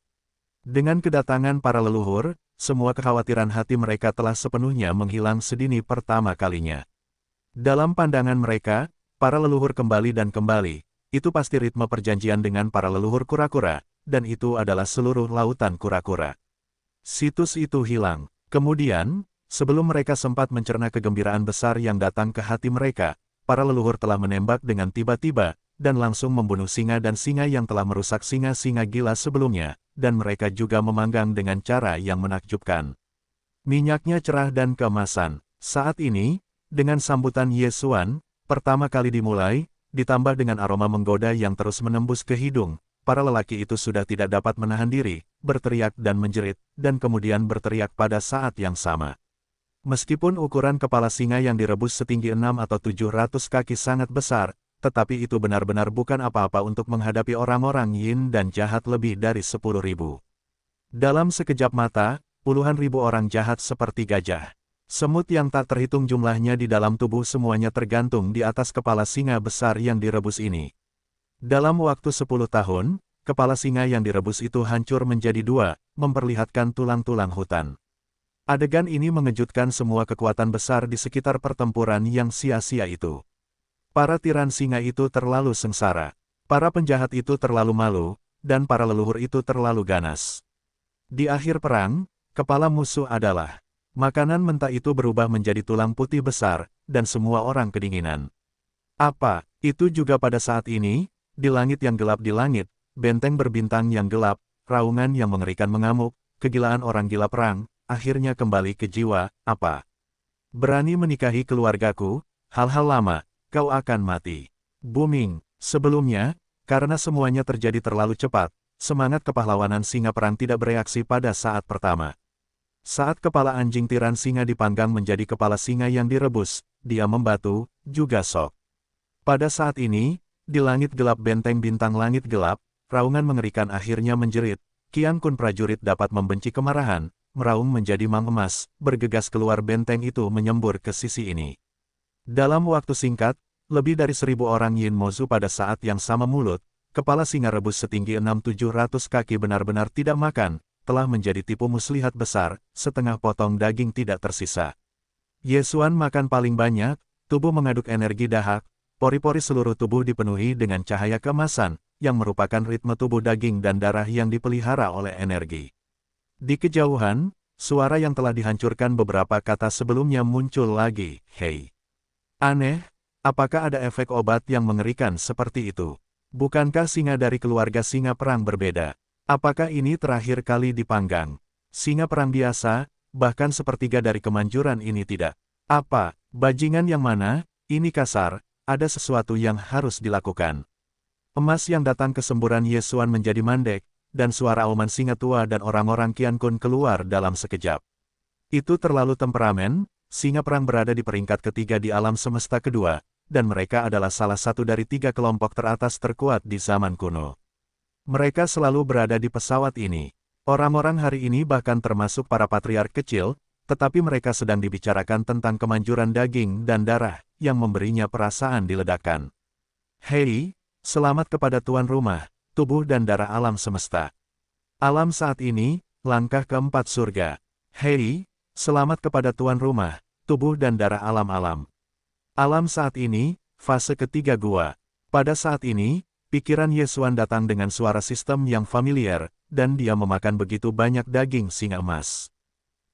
Dengan kedatangan para leluhur, semua kekhawatiran hati mereka telah sepenuhnya menghilang sedini pertama kalinya. Dalam pandangan mereka, para leluhur kembali dan kembali, itu pasti ritme perjanjian dengan para leluhur kura-kura, dan itu adalah seluruh lautan kura-kura. Situs itu hilang. Kemudian, sebelum mereka sempat mencerna kegembiraan besar yang datang ke hati mereka, para leluhur telah menembak dengan tiba-tiba, dan langsung membunuh singa dan singa yang telah merusak singa-singa gila sebelumnya, dan mereka juga memanggang dengan cara yang menakjubkan. Minyaknya cerah dan keemasan. Saat ini, dengan sambutan Yesuan, pertama kali dimulai, ditambah dengan aroma menggoda yang terus menembus ke hidung, para lelaki itu sudah tidak dapat menahan diri, berteriak dan menjerit, dan kemudian berteriak pada saat yang sama. Meskipun ukuran kepala singa yang direbus setinggi 6 atau 700 kaki sangat besar, tetapi itu benar-benar bukan apa-apa untuk menghadapi orang-orang Yin dan jahat lebih dari 10.000. Dalam sekejap mata, puluhan ribu orang jahat seperti gajah. Semut yang tak terhitung jumlahnya di dalam tubuh semuanya tergantung di atas kepala singa besar yang direbus ini. Dalam waktu 10 tahun, kepala singa yang direbus itu hancur menjadi 2, memperlihatkan tulang-tulang hutan. Adegan ini mengejutkan semua kekuatan besar di sekitar pertempuran yang sia-sia itu. Para tiran singa itu terlalu sengsara. Para penjahat itu terlalu malu, dan para leluhur itu terlalu ganas. Di akhir perang, kepala musuh adalah makanan mentah itu berubah menjadi tulang putih besar, dan semua orang kedinginan. Apa, itu juga pada saat ini, di langit yang gelap di langit, benteng berbintang yang gelap, raungan yang mengerikan mengamuk, kegilaan orang gila perang, akhirnya kembali ke jiwa, apa? Berani menikahi keluargaku, hal-hal lama, kau akan mati. Booming. Sebelumnya, karena semuanya terjadi terlalu cepat, semangat kepahlawanan singa perang tidak bereaksi pada saat pertama. Saat kepala anjing tiran singa dipanggang menjadi kepala singa yang direbus, dia membatu, juga shock. Pada saat ini, di langit gelap benteng bintang langit gelap, raungan mengerikan akhirnya menjerit. Qian Kun prajurit dapat membenci kemarahan, meraung menjadi mang emas, bergegas keluar benteng itu menyembur ke sisi ini. Dalam waktu singkat, lebih dari 1.000 orang Yin Mozu pada saat yang sama mulut, kepala singa rebus setinggi 6-700 kaki benar-benar tidak makan, telah menjadi tipu muslihat besar, setengah potong daging tidak tersisa. Yesuan makan paling banyak, tubuh mengaduk energi dahak, pori-pori seluruh tubuh dipenuhi dengan cahaya keemasan, yang merupakan ritme tubuh daging dan darah yang dipelihara oleh energi. Di kejauhan, suara yang telah dihancurkan beberapa kata sebelumnya muncul lagi, hei. Aneh, apakah ada efek obat yang mengerikan seperti itu? Bukankah singa dari keluarga singa perang berbeda? Apakah ini terakhir kali dipanggang? Singa perang biasa, bahkan sepertiga dari kemanjuran ini tidak. Apa, bajingan yang mana? Ini kasar, ada sesuatu yang harus dilakukan. Emas yang datang ke semburan Yesuan menjadi mandek, dan suara auman singa tua dan orang-orang Qian Kun keluar dalam sekejap. Itu terlalu temperamen. Singa perang berada di peringkat ketiga di alam semesta kedua, dan mereka adalah salah satu dari 3 kelompok teratas terkuat di zaman kuno. Mereka selalu berada di pesawat ini. Orang-orang hari ini bahkan termasuk para patriark kecil, tetapi mereka sedang dibicarakan tentang kemanjuran daging dan darah, yang memberinya perasaan diledakkan. Hei, selamat kepada tuan rumah, tubuh dan darah alam semesta. Alam saat ini, langkah keempat surga. Hei, selamat kepada tuan rumah, tubuh dan darah alam-alam. Alam saat ini, fase ketiga gua. Pada saat ini, pikiran Yesuan datang dengan suara sistem yang familiar, dan dia memakan begitu banyak daging singa emas.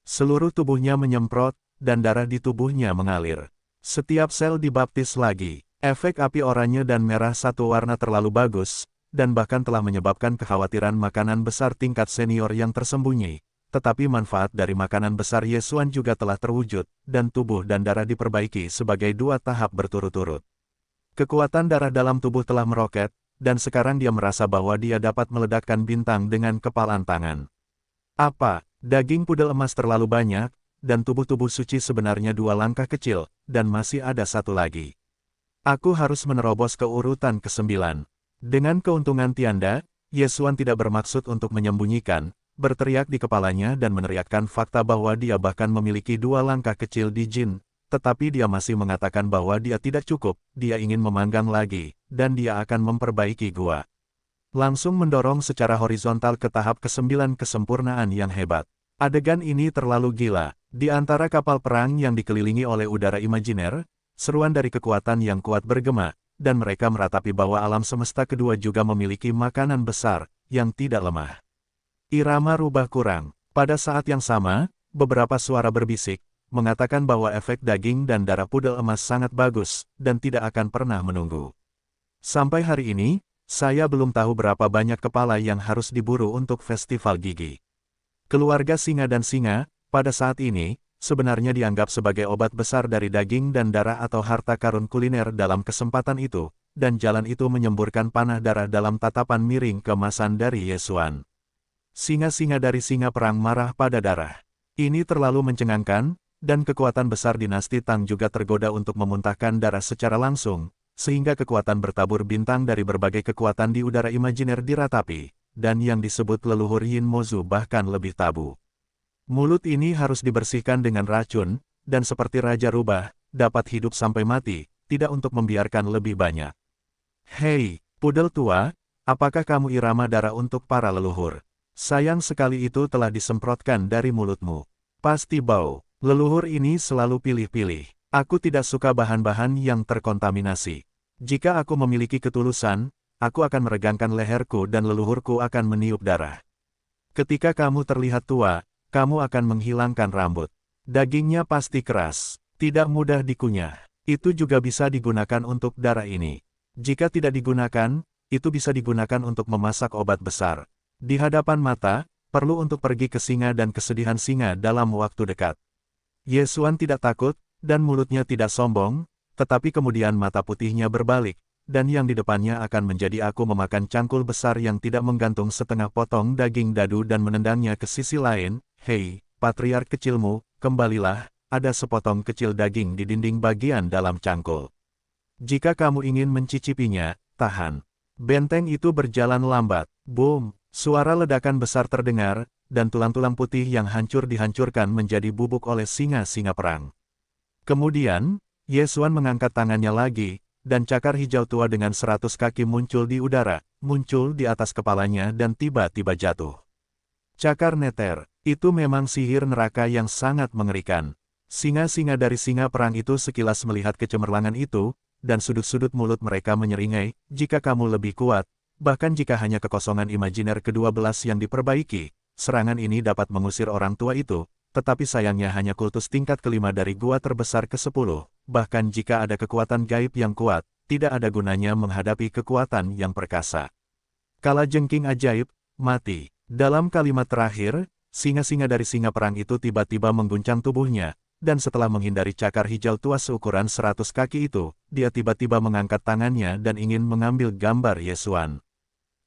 Seluruh tubuhnya menyemprot, dan darah di tubuhnya mengalir. Setiap sel dibaptis lagi. Efek api oranye dan merah satu warna terlalu bagus, dan bahkan telah menyebabkan kekhawatiran makanan besar tingkat senior yang tersembunyi. Tetapi manfaat dari makanan besar Yesuan juga telah terwujud, dan tubuh dan darah diperbaiki sebagai 2 tahap berturut-turut. Kekuatan darah dalam tubuh telah meroket, dan sekarang dia merasa bahwa dia dapat meledakkan bintang dengan kepalan tangan. Apa, daging pudel emas terlalu banyak, dan tubuh-tubuh suci sebenarnya 2 langkah kecil, dan masih ada satu lagi. Aku harus menerobos ke urutan ke-9. Dengan keuntungan tianda, Yesuan tidak bermaksud untuk menyembunyikan, berteriak di kepalanya dan meneriakkan fakta bahwa dia bahkan memiliki 2 langkah kecil di jin, tetapi dia masih mengatakan bahwa dia tidak cukup, dia ingin memanggang lagi, dan dia akan memperbaiki gua. Langsung mendorong secara horizontal ke tahap ke-9 kesempurnaan yang hebat. Adegan ini terlalu gila. Di antara kapal perang yang dikelilingi oleh udara imajiner, seruan dari kekuatan yang kuat bergema, dan mereka meratapi bahwa alam semesta kedua juga memiliki makanan besar, yang tidak lemah. Irama rubah kurang. Pada saat yang sama, beberapa suara berbisik, mengatakan bahwa efek daging dan darah pudel emas sangat bagus, dan tidak akan pernah menunggu. Sampai hari ini, saya belum tahu berapa banyak kepala yang harus diburu untuk festival gigi. Keluarga singa dan singa, pada saat ini, sebenarnya dianggap sebagai obat besar dari daging dan darah atau harta karun kuliner dalam kesempatan itu, dan jalan itu menyemburkan panah darah dalam tatapan miring keemasan dari Yesuan. Singa-singa dari singa perang marah pada darah. Ini terlalu mencengangkan, dan kekuatan besar dinasti Tang juga tergoda untuk memuntahkan darah secara langsung, sehingga kekuatan bertabur bintang dari berbagai kekuatan di udara imajiner diratapi, dan yang disebut leluhur Yin Mozu bahkan lebih tabu. Mulut ini harus dibersihkan dengan racun, dan seperti Raja Rubah, dapat hidup sampai mati, tidak untuk membiarkan lebih banyak. Hei, pudel tua, apakah kamu irama darah untuk para leluhur? Sayang sekali itu telah disemprotkan dari mulutmu. Pasti bau. Leluhur ini selalu pilih-pilih. Aku tidak suka bahan-bahan yang terkontaminasi. Jika aku memiliki ketulusan, aku akan meregangkan leherku dan leluhurku akan meniup darah. Ketika kamu terlihat tua, kamu akan menghilangkan rambut. Dagingnya pasti keras, tidak mudah dikunyah. Itu juga bisa digunakan untuk darah ini. Jika tidak digunakan, itu bisa digunakan untuk memasak obat besar. Di hadapan mata, perlu untuk pergi ke singa dan kesedihan singa dalam waktu dekat. Yesuan tidak takut, dan mulutnya tidak sombong, tetapi kemudian mata putihnya berbalik, dan yang di depannya akan menjadi aku memakan cangkul besar yang tidak menggantung setengah potong daging dadu dan menendangnya ke sisi lain. Hei, patriark kecilmu, kembalilah, ada sepotong kecil daging di dinding bagian dalam cangkul. Jika kamu ingin mencicipinya, tahan. Benteng itu berjalan lambat. Boom, suara ledakan besar terdengar, dan tulang-tulang putih yang hancur dihancurkan menjadi bubuk oleh singa-singa perang. Kemudian, Yesuan mengangkat tangannya lagi, dan cakar hijau tua dengan 100 kaki muncul di udara, muncul di atas kepalanya dan tiba-tiba jatuh. Cakar neter, itu memang sihir neraka yang sangat mengerikan. Singa-singa dari singa perang itu sekilas melihat kecemerlangan itu, dan sudut-sudut mulut mereka menyeringai, jika kamu lebih kuat, bahkan jika hanya kekosongan imajiner ke-12 yang diperbaiki, serangan ini dapat mengusir orang tua itu, tetapi sayangnya hanya kultus tingkat kelima dari gua terbesar ke-10, bahkan jika ada kekuatan gaib yang kuat, tidak ada gunanya menghadapi kekuatan yang perkasa. Kalajengking ajaib, mati. Dalam kalimat terakhir, singa-singa dari singa perang itu tiba-tiba mengguncang tubuhnya, dan setelah menghindari cakar hijau tua seukuran 100 kaki itu, dia tiba-tiba mengangkat tangannya dan ingin mengambil gambar Yesuan.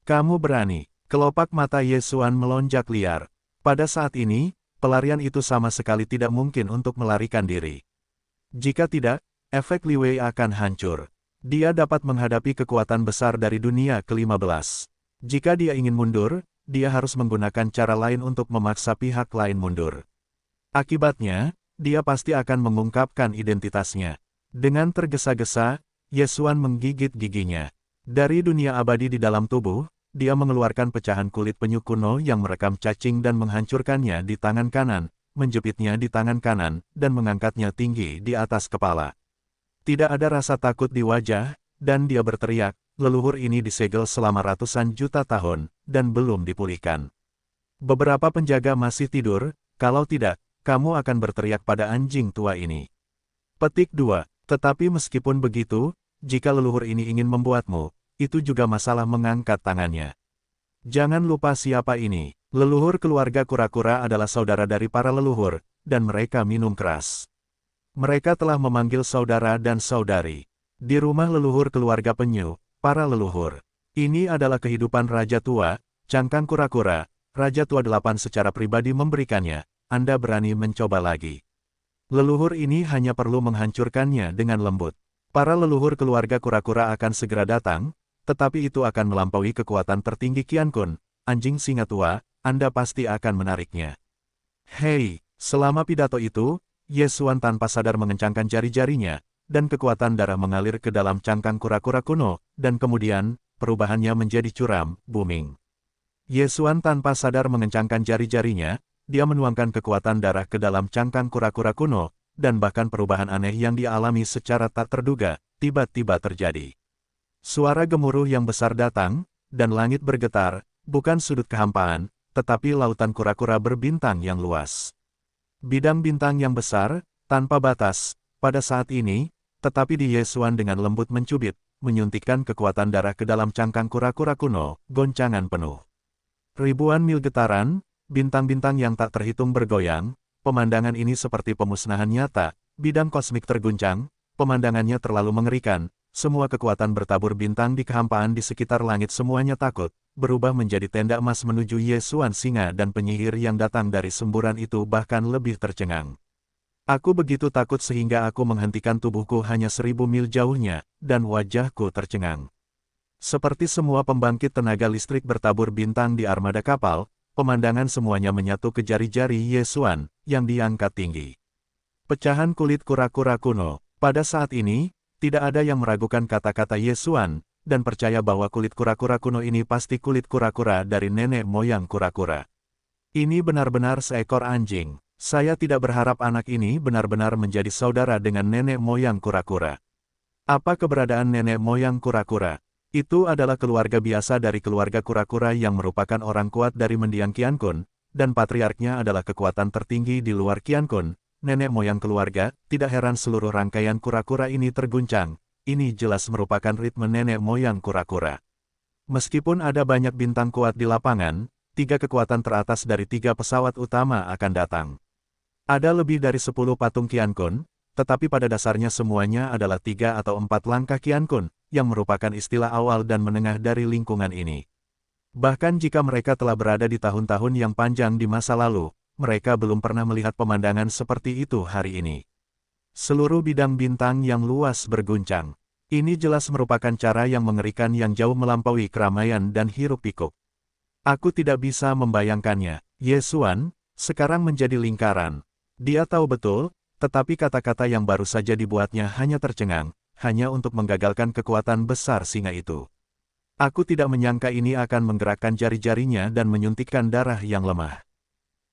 Kamu berani. Kelopak mata Yesuan melonjak liar. Pada saat ini, pelarian itu sama sekali tidak mungkin untuk melarikan diri. Jika tidak, efek Li Wei akan hancur. Dia dapat menghadapi kekuatan besar dari dunia ke-15. Jika dia ingin mundur, dia harus menggunakan cara lain untuk memaksa pihak lain mundur. Akibatnya, dia pasti akan mengungkapkan identitasnya. Dengan tergesa-gesa, Ye Xuan menggigit giginya. Dari dunia abadi di dalam tubuh, dia mengeluarkan pecahan kulit penyu kuno yang merekam cacing dan menghancurkannya di tangan kanan, menjepitnya di tangan kanan, dan mengangkatnya tinggi di atas kepala. Tidak ada rasa takut di wajah, dan dia berteriak, leluhur ini disegel selama ratusan juta tahun, dan belum dipulihkan. Beberapa penjaga masih tidur, kalau tidak, kamu akan berteriak pada anjing tua ini. Petik 2. Tetapi meskipun begitu, jika leluhur ini ingin membuatmu, itu juga masalah mengangkat tangannya. Jangan lupa siapa ini. Leluhur keluarga kura-kura adalah saudara dari para leluhur, dan mereka minum keras. Mereka telah memanggil saudara dan saudari. Di rumah leluhur keluarga penyu, para leluhur. Ini adalah kehidupan Raja Tua, cangkang kura-kura. Raja Tua 8 secara pribadi memberikannya. Anda berani mencoba lagi. Leluhur ini hanya perlu menghancurkannya dengan lembut. Para leluhur keluarga kura-kura akan segera datang, tetapi itu akan melampaui kekuatan tertinggi Qian Kun. Anjing singa tua, Anda pasti akan menariknya. Hei, selama pidato itu, Ye Xuan tanpa sadar mengencangkan jari-jarinya, dan kekuatan darah mengalir ke dalam cangkang kura-kura kuno, dan kemudian, perubahannya menjadi curam, booming. Ye Xuan tanpa sadar mengencangkan jari-jarinya, dia menuangkan kekuatan darah ke dalam cangkang kura-kura kuno, dan bahkan perubahan aneh yang dia alami secara tak terduga, tiba-tiba terjadi. Suara gemuruh yang besar datang, dan langit bergetar, bukan sudut kehampaan, tetapi lautan kura-kura berbintang yang luas. Bidang bintang yang besar, tanpa batas, pada saat ini, tetapi di Ye Xuan dengan lembut mencubit, menyuntikkan kekuatan darah ke dalam cangkang kura-kura kuno, goncangan penuh. Ribuan mil getaran, bintang-bintang yang tak terhitung bergoyang, pemandangan ini seperti pemusnahan nyata, bidang kosmik terguncang, pemandangannya terlalu mengerikan, semua kekuatan bertabur bintang di kehampaan di sekitar langit semuanya takut, berubah menjadi tenda emas menuju Ye Xuan singa dan penyihir yang datang dari semburan itu bahkan lebih tercengang. Aku begitu takut sehingga aku menghentikan tubuhku hanya 1000 mil jauhnya, dan wajahku tercengang. Seperti semua pembangkit tenaga listrik bertabur bintang di armada kapal, pemandangan semuanya menyatu ke jari-jari Ye Xuan, yang diangkat tinggi. Pecahan kulit kura-kura kuno. Pada saat ini, tidak ada yang meragukan kata-kata Ye Xuan, dan percaya bahwa kulit kura-kura kuno ini pasti kulit kura-kura dari nenek moyang kura-kura. Ini benar-benar seekor anjing. Saya tidak berharap anak ini benar-benar menjadi saudara dengan nenek moyang kura-kura. Apa keberadaan nenek moyang kura-kura? Itu adalah keluarga biasa dari keluarga kura-kura yang merupakan orang kuat dari mendiang Qian Kun, dan patriarknya adalah kekuatan tertinggi di luar Qian Kun, nenek moyang keluarga, tidak heran seluruh rangkaian kura-kura ini terguncang, ini jelas merupakan ritme nenek moyang kura-kura. Meskipun ada banyak bintang kuat di lapangan, 3 kekuatan teratas dari 3 pesawat utama akan datang. Ada lebih dari 10 patung Qian Kun, tetapi pada dasarnya semuanya adalah 3 atau 4 langkah Qian Kun, yang merupakan istilah awal dan menengah dari lingkungan ini. Bahkan jika mereka telah berada di tahun-tahun yang panjang di masa lalu, mereka belum pernah melihat pemandangan seperti itu hari ini. Seluruh bidang bintang yang luas berguncang. Ini jelas merupakan cara yang mengerikan yang jauh melampaui keramaian dan hiruk-pikuk. Aku tidak bisa membayangkannya. Ye Xuan sekarang menjadi lingkaran. Dia tahu betul, tetapi kata-kata yang baru saja dibuatnya hanya tercengang, hanya untuk menggagalkan kekuatan besar singa itu. Aku tidak menyangka ini akan menggerakkan jari-jarinya dan menyuntikkan darah yang lemah.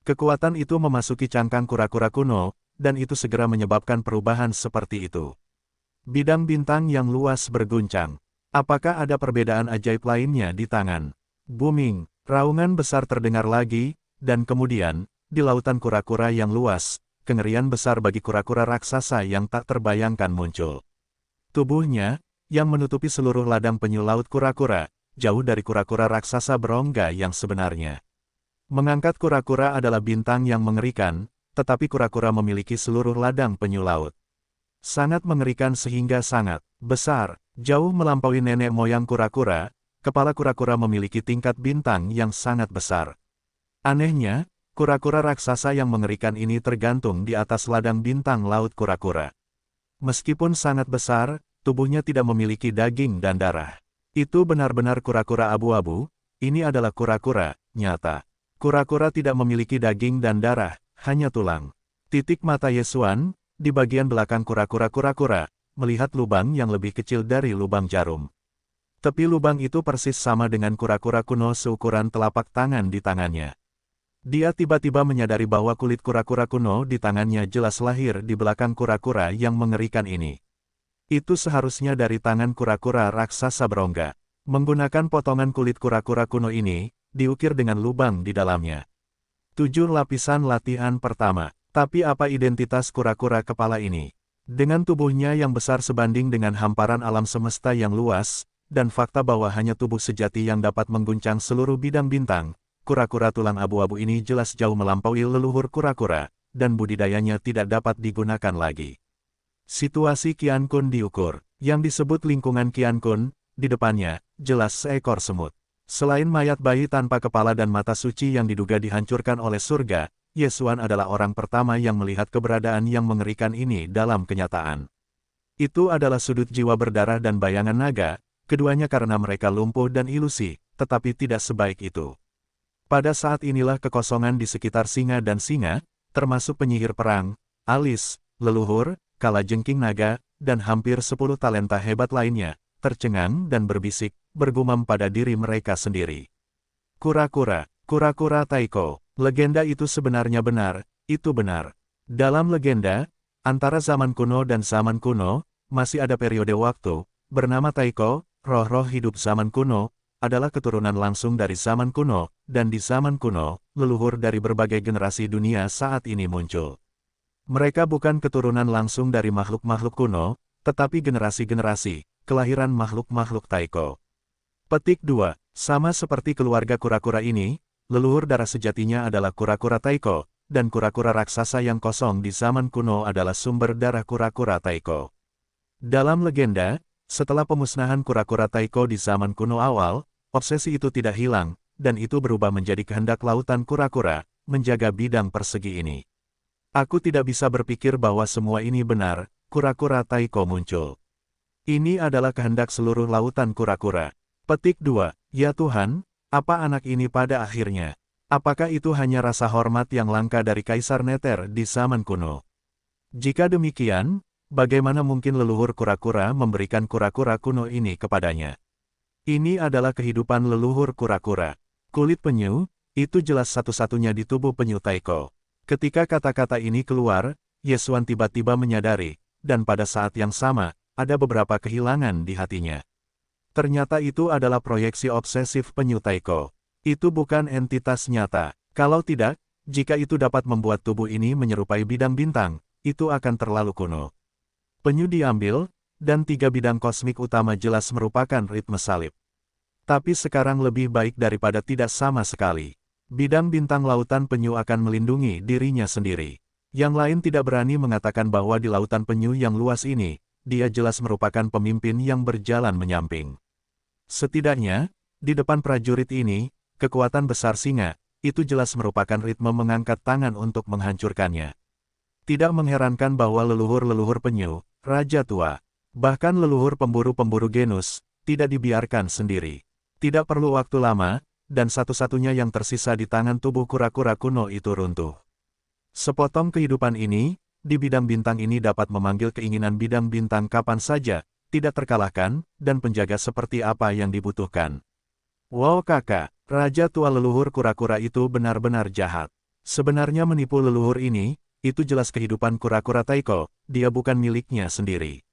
Kekuatan itu memasuki cangkang kura-kura kuno, dan itu segera menyebabkan perubahan seperti itu. Bidang bintang yang luas berguncang. Apakah ada perbedaan ajaib lainnya di tangan? Booming, raungan besar terdengar lagi, dan kemudian, di lautan kura-kura yang luas, kengerian besar bagi kura-kura raksasa yang tak terbayangkan muncul. Tubuhnya, yang menutupi seluruh ladang penyu laut kura-kura, jauh dari kura-kura raksasa berongga yang sebenarnya. Mengangkat kura-kura adalah bintang yang mengerikan, tetapi kura-kura memiliki seluruh ladang penyu laut. Sangat mengerikan sehingga sangat besar, jauh melampaui nenek moyang kura-kura, kepala kura-kura memiliki tingkat bintang yang sangat besar. Anehnya, kura-kura raksasa yang mengerikan ini tergantung di atas ladang bintang laut kura-kura. Meskipun sangat besar, tubuhnya tidak memiliki daging dan darah. Itu benar-benar kura-kura abu-abu, ini adalah kura-kura, nyata. Kura-kura tidak memiliki daging dan darah, hanya tulang. Titik mata Yesuan, di bagian belakang kura-kura, melihat lubang yang lebih kecil dari lubang jarum. Tepi lubang itu persis sama dengan kura-kura kuno seukuran telapak tangan di tangannya. Dia tiba-tiba menyadari bahwa kulit kura-kura kuno di tangannya jelas lahir di belakang kura-kura yang mengerikan ini. Itu seharusnya dari tangan kura-kura raksasa berongga. Menggunakan potongan kulit kura-kura kuno ini, diukir dengan lubang di dalamnya. 7 lapisan latihan pertama. Tapi apa identitas kura-kura kepala ini? Dengan tubuhnya yang besar sebanding dengan hamparan alam semesta yang luas, dan fakta bahwa hanya tubuh sejati yang dapat mengguncang seluruh bidang bintang, kura-kura tulang abu-abu ini jelas jauh melampaui leluhur kura-kura, dan budidayanya tidak dapat digunakan lagi. Situasi Qian Kun diukur. Yang disebut lingkungan Qian Kun, di depannya, jelas seekor semut. Selain mayat bayi tanpa kepala dan mata suci yang diduga dihancurkan oleh surga, Yesuan adalah orang pertama yang melihat keberadaan yang mengerikan ini dalam kenyataan. Itu adalah sudut jiwa berdarah dan bayangan naga, keduanya karena mereka lumpuh dan ilusi, tetapi tidak sebaik itu. Pada saat inilah kekosongan di sekitar singa dan singa, termasuk penyihir perang, alis, leluhur, kalajengking naga, dan hampir 10 talenta hebat lainnya, tercengang dan berbisik, bergumam pada diri mereka sendiri. Kura-kura, kura-kura Taiko, legenda itu sebenarnya benar, itu benar. Dalam legenda, antara zaman kuno dan zaman kuno, masih ada periode waktu, bernama Taiko, roh-roh hidup zaman kuno, adalah keturunan langsung dari zaman kuno, dan di zaman kuno, leluhur dari berbagai generasi dunia saat ini muncul. Mereka bukan keturunan langsung dari makhluk-makhluk kuno, tetapi generasi-generasi, kelahiran makhluk-makhluk Taiko. Petik 2. Sama seperti keluarga kura-kura ini, leluhur darah sejatinya adalah kura-kura Taiko, dan kura-kura raksasa yang kosong di zaman kuno adalah sumber darah kura-kura Taiko. Dalam legenda, setelah pemusnahan kura-kura Taiko di zaman kuno awal, obsesi itu tidak hilang, dan itu berubah menjadi kehendak lautan kura-kura, menjaga bidang persegi ini. Aku tidak bisa berpikir bahwa semua ini benar, kura-kura Taiko muncul. Ini adalah kehendak seluruh lautan kura-kura. Petik 2. Ya Tuhan, apa anak ini pada akhirnya? Apakah itu hanya rasa hormat yang langka dari Kaisar Nether di zaman kuno? Jika demikian, bagaimana mungkin leluhur kura-kura memberikan kura-kura kuno ini kepadanya? Ini adalah kehidupan leluhur kura-kura. Kulit penyu, itu jelas satu-satunya di tubuh penyu Taiko. Ketika kata-kata ini keluar, Yesuan tiba-tiba menyadari, dan pada saat yang sama, ada beberapa kehilangan di hatinya. Ternyata itu adalah proyeksi obsesif penyu Taiko. Itu bukan entitas nyata. Kalau tidak, jika itu dapat membuat tubuh ini menyerupai bidang bintang, itu akan terlalu kuno. Penyu diambil, dan 3 bidang kosmik utama jelas merupakan ritme salib. Tapi sekarang lebih baik daripada tidak sama sekali. Bidang bintang lautan penyu akan melindungi dirinya sendiri. Yang lain tidak berani mengatakan bahwa di lautan penyu yang luas ini, dia jelas merupakan pemimpin yang berjalan menyamping. Setidaknya, di depan prajurit ini, kekuatan besar singa, itu jelas merupakan ritme mengangkat tangan untuk menghancurkannya. Tidak mengherankan bahwa leluhur-leluhur penyu, Raja Tua, bahkan leluhur pemburu-pemburu genus, tidak dibiarkan sendiri. Tidak perlu waktu lama, dan satu-satunya yang tersisa di tangan tubuh kura-kura kuno itu runtuh. Sepotong kehidupan ini, di bidang bintang ini dapat memanggil keinginan bidang bintang kapan saja, tidak terkalahkan, dan penjaga seperti apa yang dibutuhkan. Wow kakak, Raja Tua leluhur kura-kura itu benar-benar jahat. Sebenarnya menipu leluhur ini, itu jelas kehidupan kura-kura Taiko, dia bukan miliknya sendiri.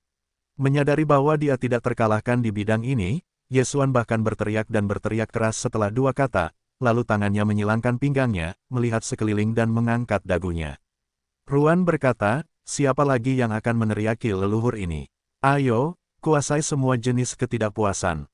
Menyadari bahwa dia tidak terkalahkan di bidang ini, Yesuan bahkan berteriak dan berteriak keras setelah 2 kata, lalu tangannya menyilangkan pinggangnya, melihat sekeliling dan mengangkat dagunya. Ruan berkata, siapa lagi yang akan meneriaki leluhur ini? Ayo, kuasai semua jenis ketidakpuasan.